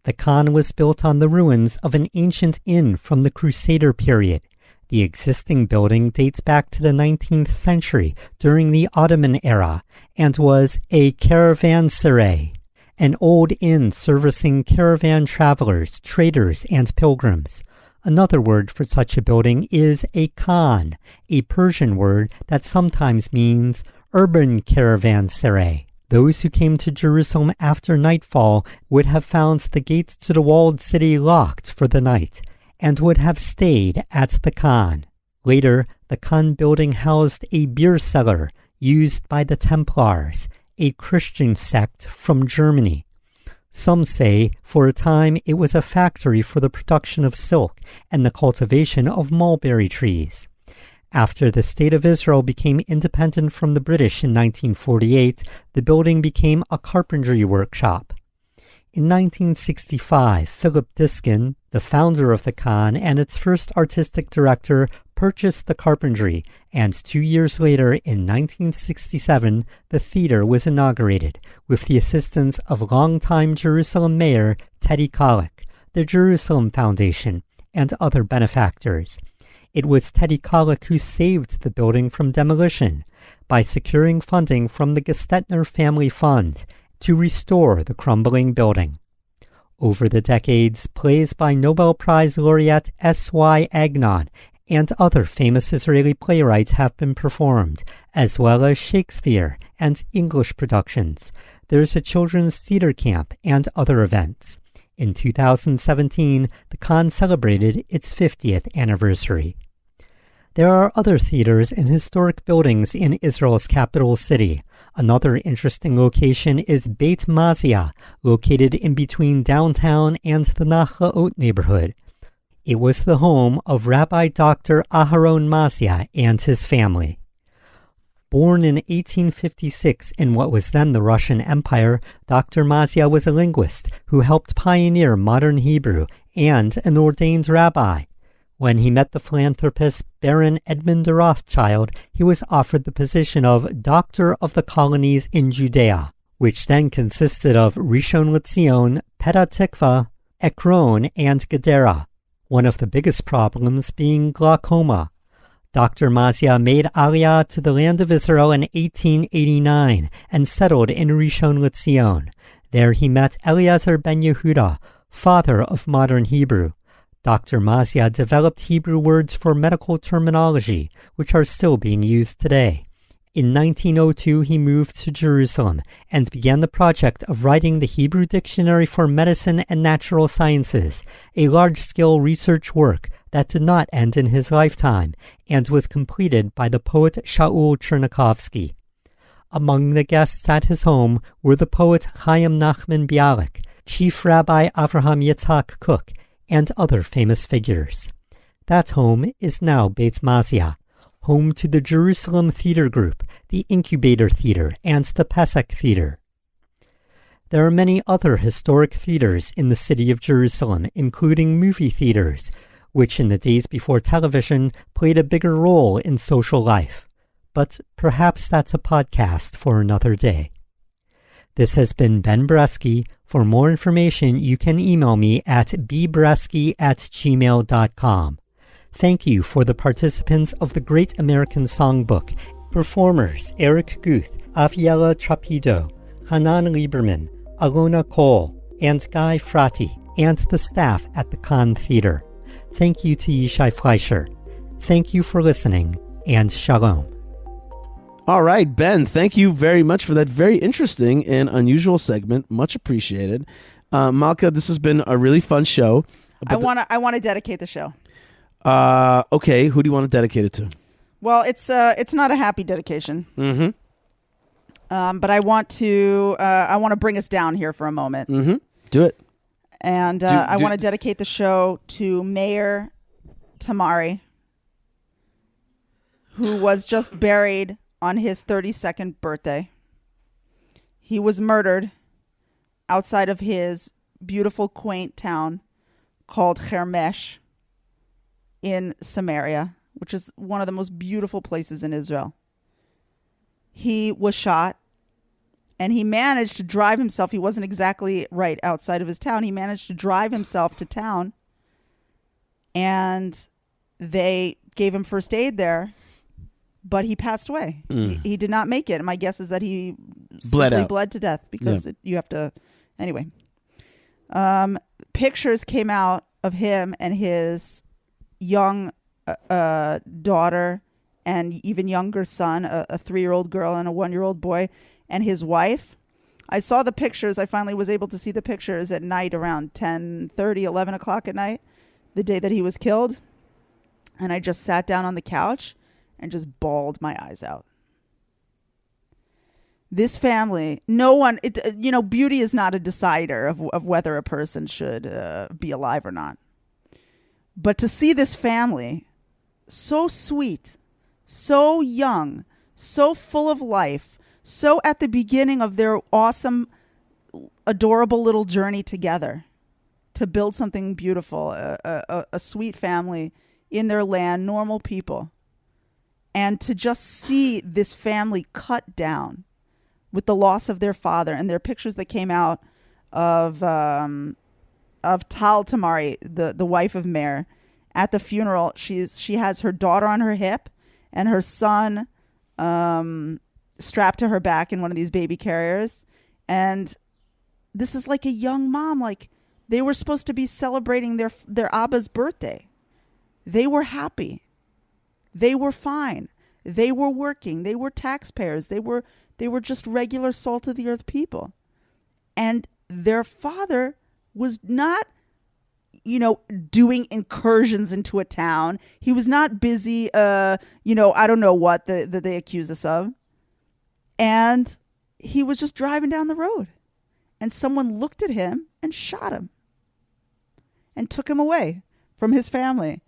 The Khan was built on the ruins of an ancient inn from the Crusader period. The existing building dates back to the 19th century during the Ottoman era and was a caravanserai, an old inn servicing caravan travelers, traders, and pilgrims. Another word for such a building is a khan, a Persian word that sometimes means urban caravanserai. Those who came to Jerusalem after nightfall would have found the gates to the walled city locked for the night, and would have stayed at the Khan. Later, the Khan building housed a beer cellar used by the Templars, a Christian sect from Germany. Some say, for a time, it was a factory for the production of silk and the cultivation of mulberry trees. After the State of Israel became independent from the British in 1948, the building became a carpentry workshop. In 1965, Philip Diskin, the founder of the Khan and its first artistic director, purchased the carpentry, and 2 years later, in 1967, the theater was inaugurated with the assistance of longtime Jerusalem mayor Teddy Kollek, the Jerusalem Foundation, and other benefactors. It was Teddy Kollek who saved the building from demolition by securing funding from the Gestetner Family Fund to restore the crumbling building. Over the decades, plays by Nobel Prize laureate S.Y. Agnon and other famous Israeli playwrights have been performed, as well as Shakespeare and English productions. There's a children's theater camp and other events. In 2017, the Khan celebrated its 50th anniversary. There are other theaters and historic buildings in Israel's capital city. Another interesting location is Beit Mazia, located in between downtown and the Nachlaot neighborhood. It was the home of Rabbi Dr. Aharon Mazia and his family. Born in 1856 in what was then the Russian Empire, Dr. Mazia was a linguist who helped pioneer modern Hebrew and an ordained rabbi. When he met the philanthropist Baron Edmund de Rothschild, he was offered the position of Doctor of the Colonies in Judea, which then consisted of Rishon LeZion, Petah Tikva, Ekron, and Gedera, one of the biggest problems being glaucoma. Dr. Mazia made Aliyah to the land of Israel in 1889 and settled in Rishon LeZion. There he met Eliezer ben Yehuda, father of modern Hebrew. Dr. Mazia developed Hebrew words for medical terminology, which are still being used today. In 1902, he moved to Jerusalem and began the project of writing the Hebrew Dictionary for Medicine and Natural Sciences, a large-scale research work that did not end in his lifetime and was completed by the poet Shaul Chernikovsky. Among the guests at his home were the poet Chaim Nachman Bialik, Chief Rabbi Avraham Yitzhak Kook, and other famous figures. That home is now Beit Mazia, home to the Jerusalem Theater Group, the Incubator Theater, and the Pesach Theater. There are many other historic theaters in the city of Jerusalem, including movie theaters, which in the days before television played a bigger role in social life. But perhaps that's a podcast for another day. This has been Ben Bresky. For more information, you can email me at bbresky@gmail.com. Thank you for the participants of the Great American Songbook, performers Eric Guth, Aviela Trapido, Hanan Lieberman, Alona Cole, and Guy Frati, and the staff at the Khan Theater. Thank you to Yishai Fleisher. Thank you for listening, and shalom. All right, Ben, thank you very much for that very interesting and unusual segment. Much appreciated. Malka, this has been a really fun show. I want to dedicate the show. Okay, who do you want to dedicate it to? Well, it's not a happy dedication. Mm-hmm. But I want to bring us down here for a moment. Mm-hmm. Do it. And I want to dedicate the show to Mayor Tamari, who was just buried on his 32nd birthday. He was murdered outside of his beautiful, quaint town called Hermesh in Samaria, which is one of the most beautiful places in Israel. He was shot, and he managed to drive himself. He wasn't exactly right outside of his town. He managed to drive himself to town, and they gave him first aid there, but he passed away. He did not make it. And my guess is that he bled to death because you have to... Anyway. Pictures came out of him and his young daughter and even younger son, a 3-year-old girl and a 1-year-old boy, and his wife. I saw the pictures. I finally was able to see the pictures at night around 10:30, 11 o'clock at night, the day that he was killed. And I just sat down on the couch and just bawled my eyes out. This family, no one, beauty is not a decider of whether a person should be alive or not. But to see this family, so sweet, so young, so full of life, so at the beginning of their awesome, adorable little journey together to build something beautiful, a sweet family in their land, normal people. And to just see this family cut down with the loss of their father, and there are pictures that came out of Tal Tamari, the wife of Meir, at the funeral. She has her daughter on her hip and her son strapped to her back in one of these baby carriers. And this is like a young mom, like they were supposed to be celebrating their Abba's birthday. They were happy. They were fine. They were working. They were taxpayers. They were just regular salt of the earth people. And their father was not, doing incursions into a town. He was not busy, I don't know what that they accuse us of. And he was just driving down the road. And someone looked at him and shot him. And took him away from his family.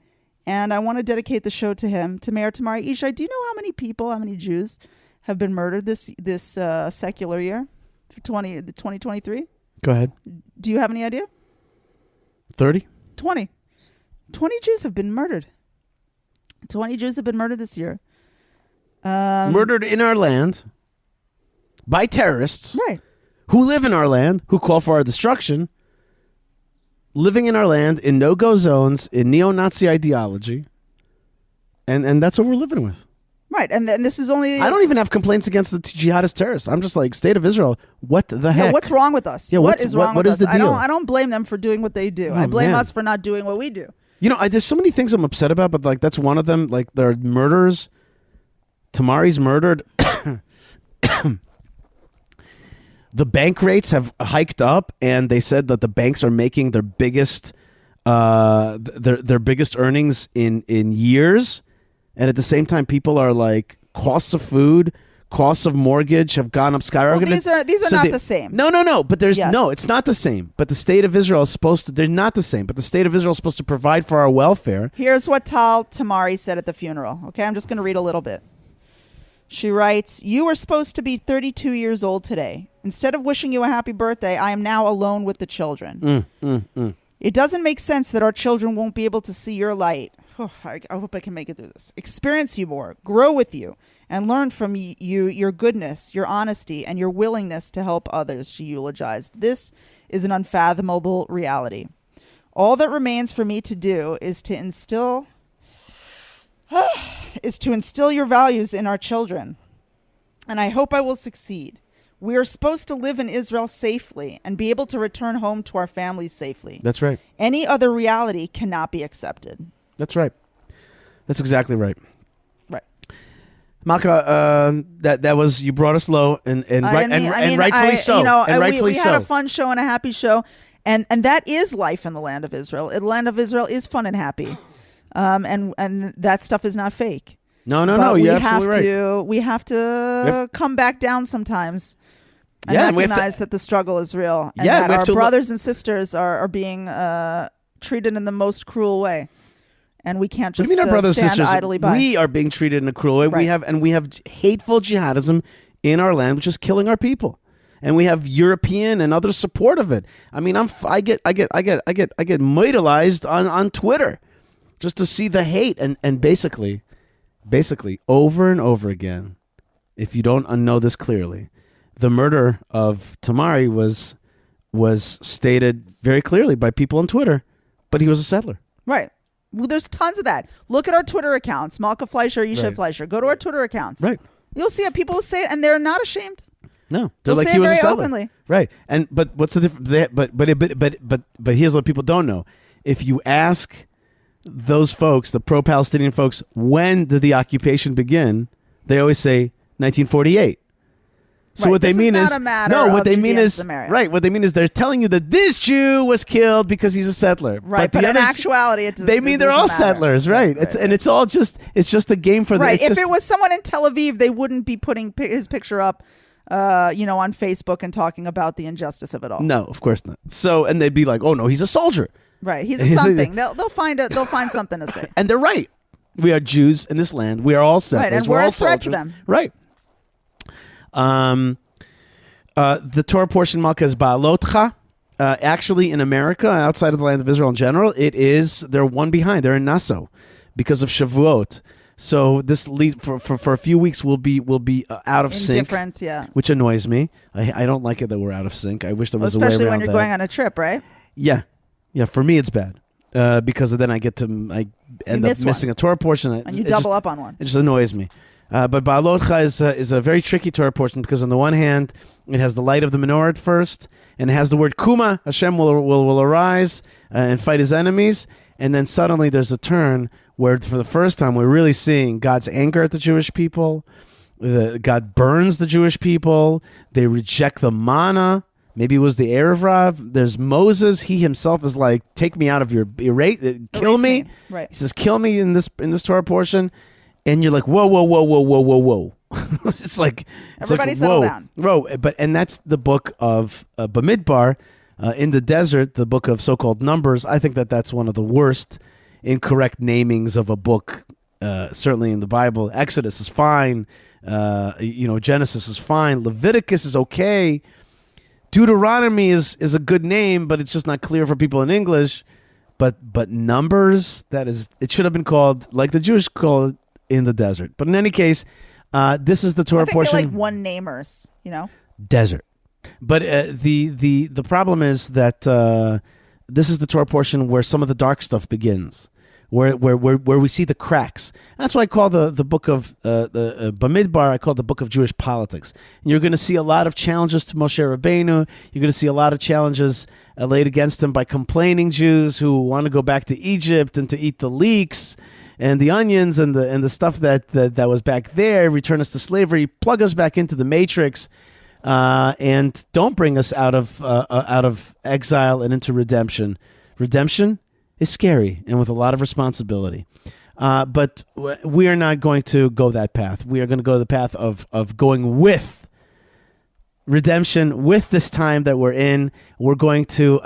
And I want to dedicate the show to him, to Meir Tamari. Yishai, do you know how many Jews have been murdered this secular year, 2023? Go ahead. Do you have any idea? 30? 20. 20 Jews have been murdered. 20 Jews have been murdered this year. Murdered in our land by terrorists. Right. Who live in our land, who call for our destruction, living in our land in no-go zones, in neo-Nazi ideology. And that's what we're living with. Right, and this is only... I don't even have complaints against the jihadist terrorists. I'm just like, State of Israel, what the heck? Yeah, what's wrong with us? Yeah, what is wrong with us? What is the deal? I don't blame them for doing what they do. I blame us for not doing what we do. There's so many things I'm upset about, but like that's one of them. Like there are murders. Tamari's murdered. The bank rates have hiked up, and they said that the banks are making their biggest their biggest earnings in years. And at the same time, people are like, costs of food, costs of mortgage have gone up skyrocketing. Well, these are not the same. No. But it's not the same. But the state of Israel is supposed to. They're not the same. But the state of Israel is supposed to provide for our welfare. Here's what Tal Tamari said at the funeral. Okay, I'm just going to read a little bit. She writes, "You were supposed to be 32 years old today. Instead of wishing you a happy birthday, I am now alone with the children. It doesn't make sense that our children won't be able to see your light. I hope I can make it through this. Experience you more, grow with you, and learn from you your goodness, your honesty, and your willingness to help others," she eulogized. "This is an unfathomable reality. All that remains for me to do is to instill your values in our children. And I hope I will succeed. We are supposed to live in Israel safely and be able to return home to our families safely. That's right. Any other reality cannot be accepted." That's right. That's exactly right. Right. Malka, that was, you brought us low and rightfully so. We had a fun show and a happy show, and that is life in the land of Israel. The land of Israel is fun and happy, and that stuff is not fake. No. You're absolutely right. We have to come back down sometimes. And recognize that the struggle is real, and that our brothers and sisters are being treated in the most cruel way. And we can't just our brothers and sisters idly by. We are being treated in a cruel way. Right. We have hateful jihadism in our land, which is killing our people. And we have European and other support of it. I mean, I get moidalized on Twitter just to see the hate and basically over and over again. If you don't know this clearly, the murder of Tamari was stated very clearly by people on Twitter, but he was a settler. Right. Well, there's tons of that. Look at our Twitter accounts, Malka Fleisher, Yishai Fleisher. Go to our Twitter accounts. Right. You'll see it. People will say it, and they're not ashamed. No, they'll like say he it was very a settler. openly. Right. And but what's the difference? But here's what people don't know. If you ask those folks, the pro-Palestinian folks, when did the occupation begin? They always say 1948. So what they mean is what they mean is right. What they mean is they're telling you that this Jew was killed because he's a settler. Right, but in actuality, they mean they're all settlers, right? It's all just a game for them. Right. If it was someone in Tel Aviv, they wouldn't be putting his picture up, on Facebook and talking about the injustice of it all. No, of course not. So, and they'd be like, "Oh no, he's a soldier." Right. He's something. They'll find something to say. And they're right. We are Jews in this land. We are all settlers. Right, and we're all a threat soldiers. to them. Right. The Torah portion Malka is Ba'alotcha. Actually, in America, outside of the land of Israel in general, they're one behind. They're in Nassau because of Shavuot. So this lead for a few weeks we'll be out of sync. Different, yeah. Which annoys me. I don't like it that we're out of sync. I wish there was a way around that. Especially when you're going on a trip, right? Yeah. For me it's bad. Because then I end up missing a Torah portion. And you double up on one. It just annoys me. But Ba'alotcha is a very tricky Torah portion because on the one hand, it has the light of the menorah at first, and it has the word Kuma, Hashem will arise and fight his enemies, and then suddenly there's a turn where for the first time we're really seeing God's anger at the Jewish people. God burns the Jewish people. They reject the manna. Maybe it was the Erev Rav. There's Moses. He himself is like, take me out of your kill me. Right. He says, kill me in this Torah portion. And you're like, whoa. It's like everybody settle down. And that's the book of Bamidbar in the desert, the book of so-called Numbers. I think that's one of the worst incorrect namings of a book, certainly in the Bible. Exodus is fine. Genesis is fine. Leviticus is okay. Deuteronomy is a good name, but it's just not clear for people in English. But Numbers, it should have been called like the Jewish call it in the desert. But in any case, this is the Torah portion. They're like one namers, Desert. But the problem is that this is the Torah portion where some of the dark stuff begins. Where we see the cracks. That's why I call the book of the Bamidbar, I call it the book of Jewish politics. And you're going to see a lot of challenges to Moshe Rabbeinu. You're going to see a lot of challenges laid against him by complaining Jews who want to go back to Egypt and to eat the leeks and the onions and the stuff that was back there. Return us to slavery, plug us back into the matrix, and don't bring us out of exile and into redemption. Redemption is scary and with a lot of responsibility. But we are not going to go that path. We are going to go the path of going with redemption, with this time that we're in. We're going to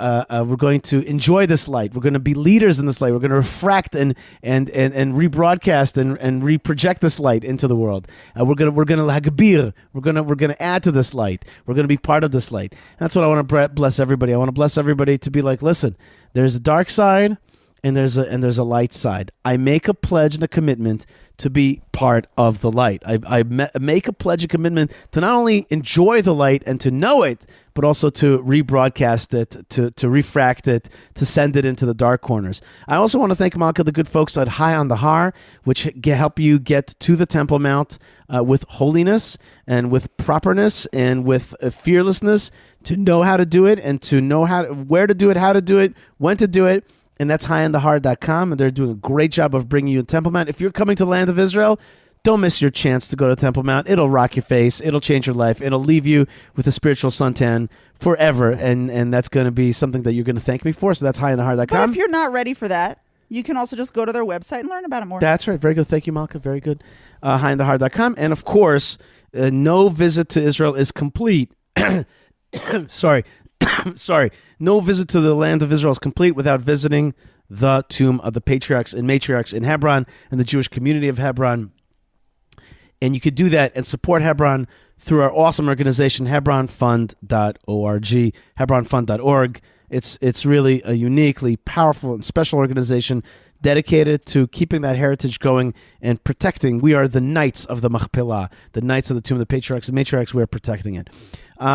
enjoy this light. We're going to be leaders in this light. We're going to refract and rebroadcast and reproject this light into the world. We're going to hagbir. We're going to add to this light. We're going to be part of this light. That's what I want to bless everybody. I want to bless everybody to be like, listen, there's a dark side and there's a light side. I make a pledge and a commitment to be part of the light. I make a pledge and commitment to not only enjoy the light and to know it, but also to rebroadcast it, to refract it, to send it into the dark corners. I also want to thank Malka, the good folks at High on the Har, which help you get to the Temple Mount with holiness and with properness and with fearlessness, to know how to do it and to know where to do it, how to do it, when to do it. And that's highonthehar.com, and they're doing a great job of bringing you to Temple Mount. If you're coming to the land of Israel, don't miss your chance to go to Temple Mount. It'll rock your face. It'll change your life. It'll leave you with a spiritual suntan forever, and that's going to be something that you're going to thank me for. So that's highonthehar.com. But if you're not ready for that, you can also just go to their website and learn about it more. That's right. Very good. Thank you, Malka. Very good. Highonthehar.com. And, of course, no visit to Israel is complete. Sorry. No visit to the land of Israel is complete without visiting the tomb of the patriarchs and matriarchs in Hebron and the Jewish community of Hebron. And you could do that and support Hebron through our awesome organization, hebronfund.org, hebronfund.org. It's really a uniquely powerful and special organization dedicated to keeping that heritage going and protecting. We are the knights of the Machpelah, the knights of the tomb of the patriarchs and matriarchs. We are protecting it.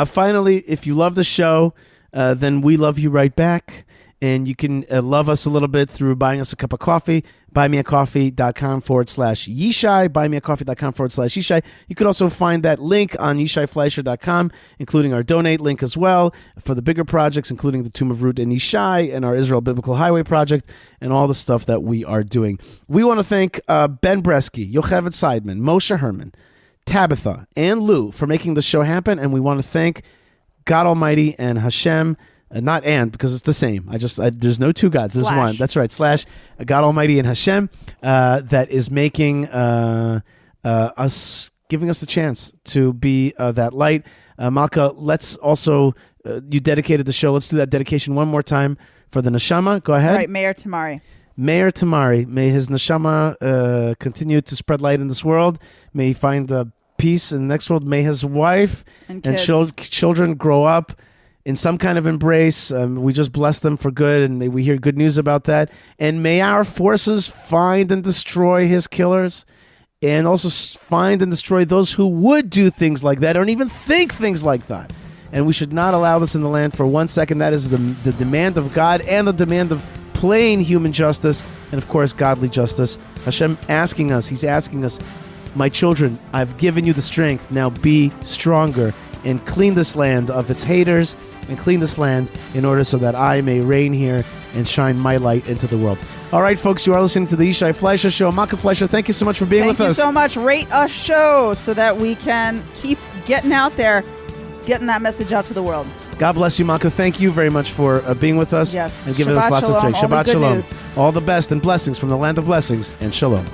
Finally, if you love the show, then we love you right back. And you can love us a little bit through buying us a cup of coffee, buymeacoffee.com/Yishai, buymeacoffee.com/Yishai. You could also find that link on YishaiFleisher.com, including our donate link as well for the bigger projects, including the Tomb of Ruth and Yishai and our Israel Biblical Highway project and all the stuff that we are doing. We want to thank Ben Bresky, Yocheved Seidman, Moshe Herman, Tabitha and Lou for making the show happen, and we want to thank God Almighty and Hashem, not and because it's the same. There's no two gods. There's one. That's right. / God Almighty and Hashem that is making us, giving us the chance to be that light. Malka, let's also you dedicated the show. Let's do that dedication one more time for the neshama. Go ahead. All right, Meir Tamari. Meir Tamari, may his neshama continue to spread light in this world. May he find peace in the next world. May his wife and children grow up in some kind of embrace. We just bless them for good, and may we hear good news about that. And may our forces find and destroy his killers, and also find and destroy those who would do things like that, or don't even think things like that. And we should not allow this in the land for 1 second. That is the demand of God and the demand of plain human justice, and of course godly justice. Hashem He's asking us, my children, I've given you the strength, now be stronger and clean this land of its haters, and clean this land in order so that I may reign here and shine my light into the world. All right, folks, you are listening to the Yishai Fleisher Show. Malka Fleisher, thank you so much for being with us. Thank you so much. Rate us show so that we can keep getting out there, getting that message out to the world. God bless you, Malka. Thank you very much for being with us and giving us lots of strength. Shabbat shalom. All the best and blessings from the land of blessings, and shalom.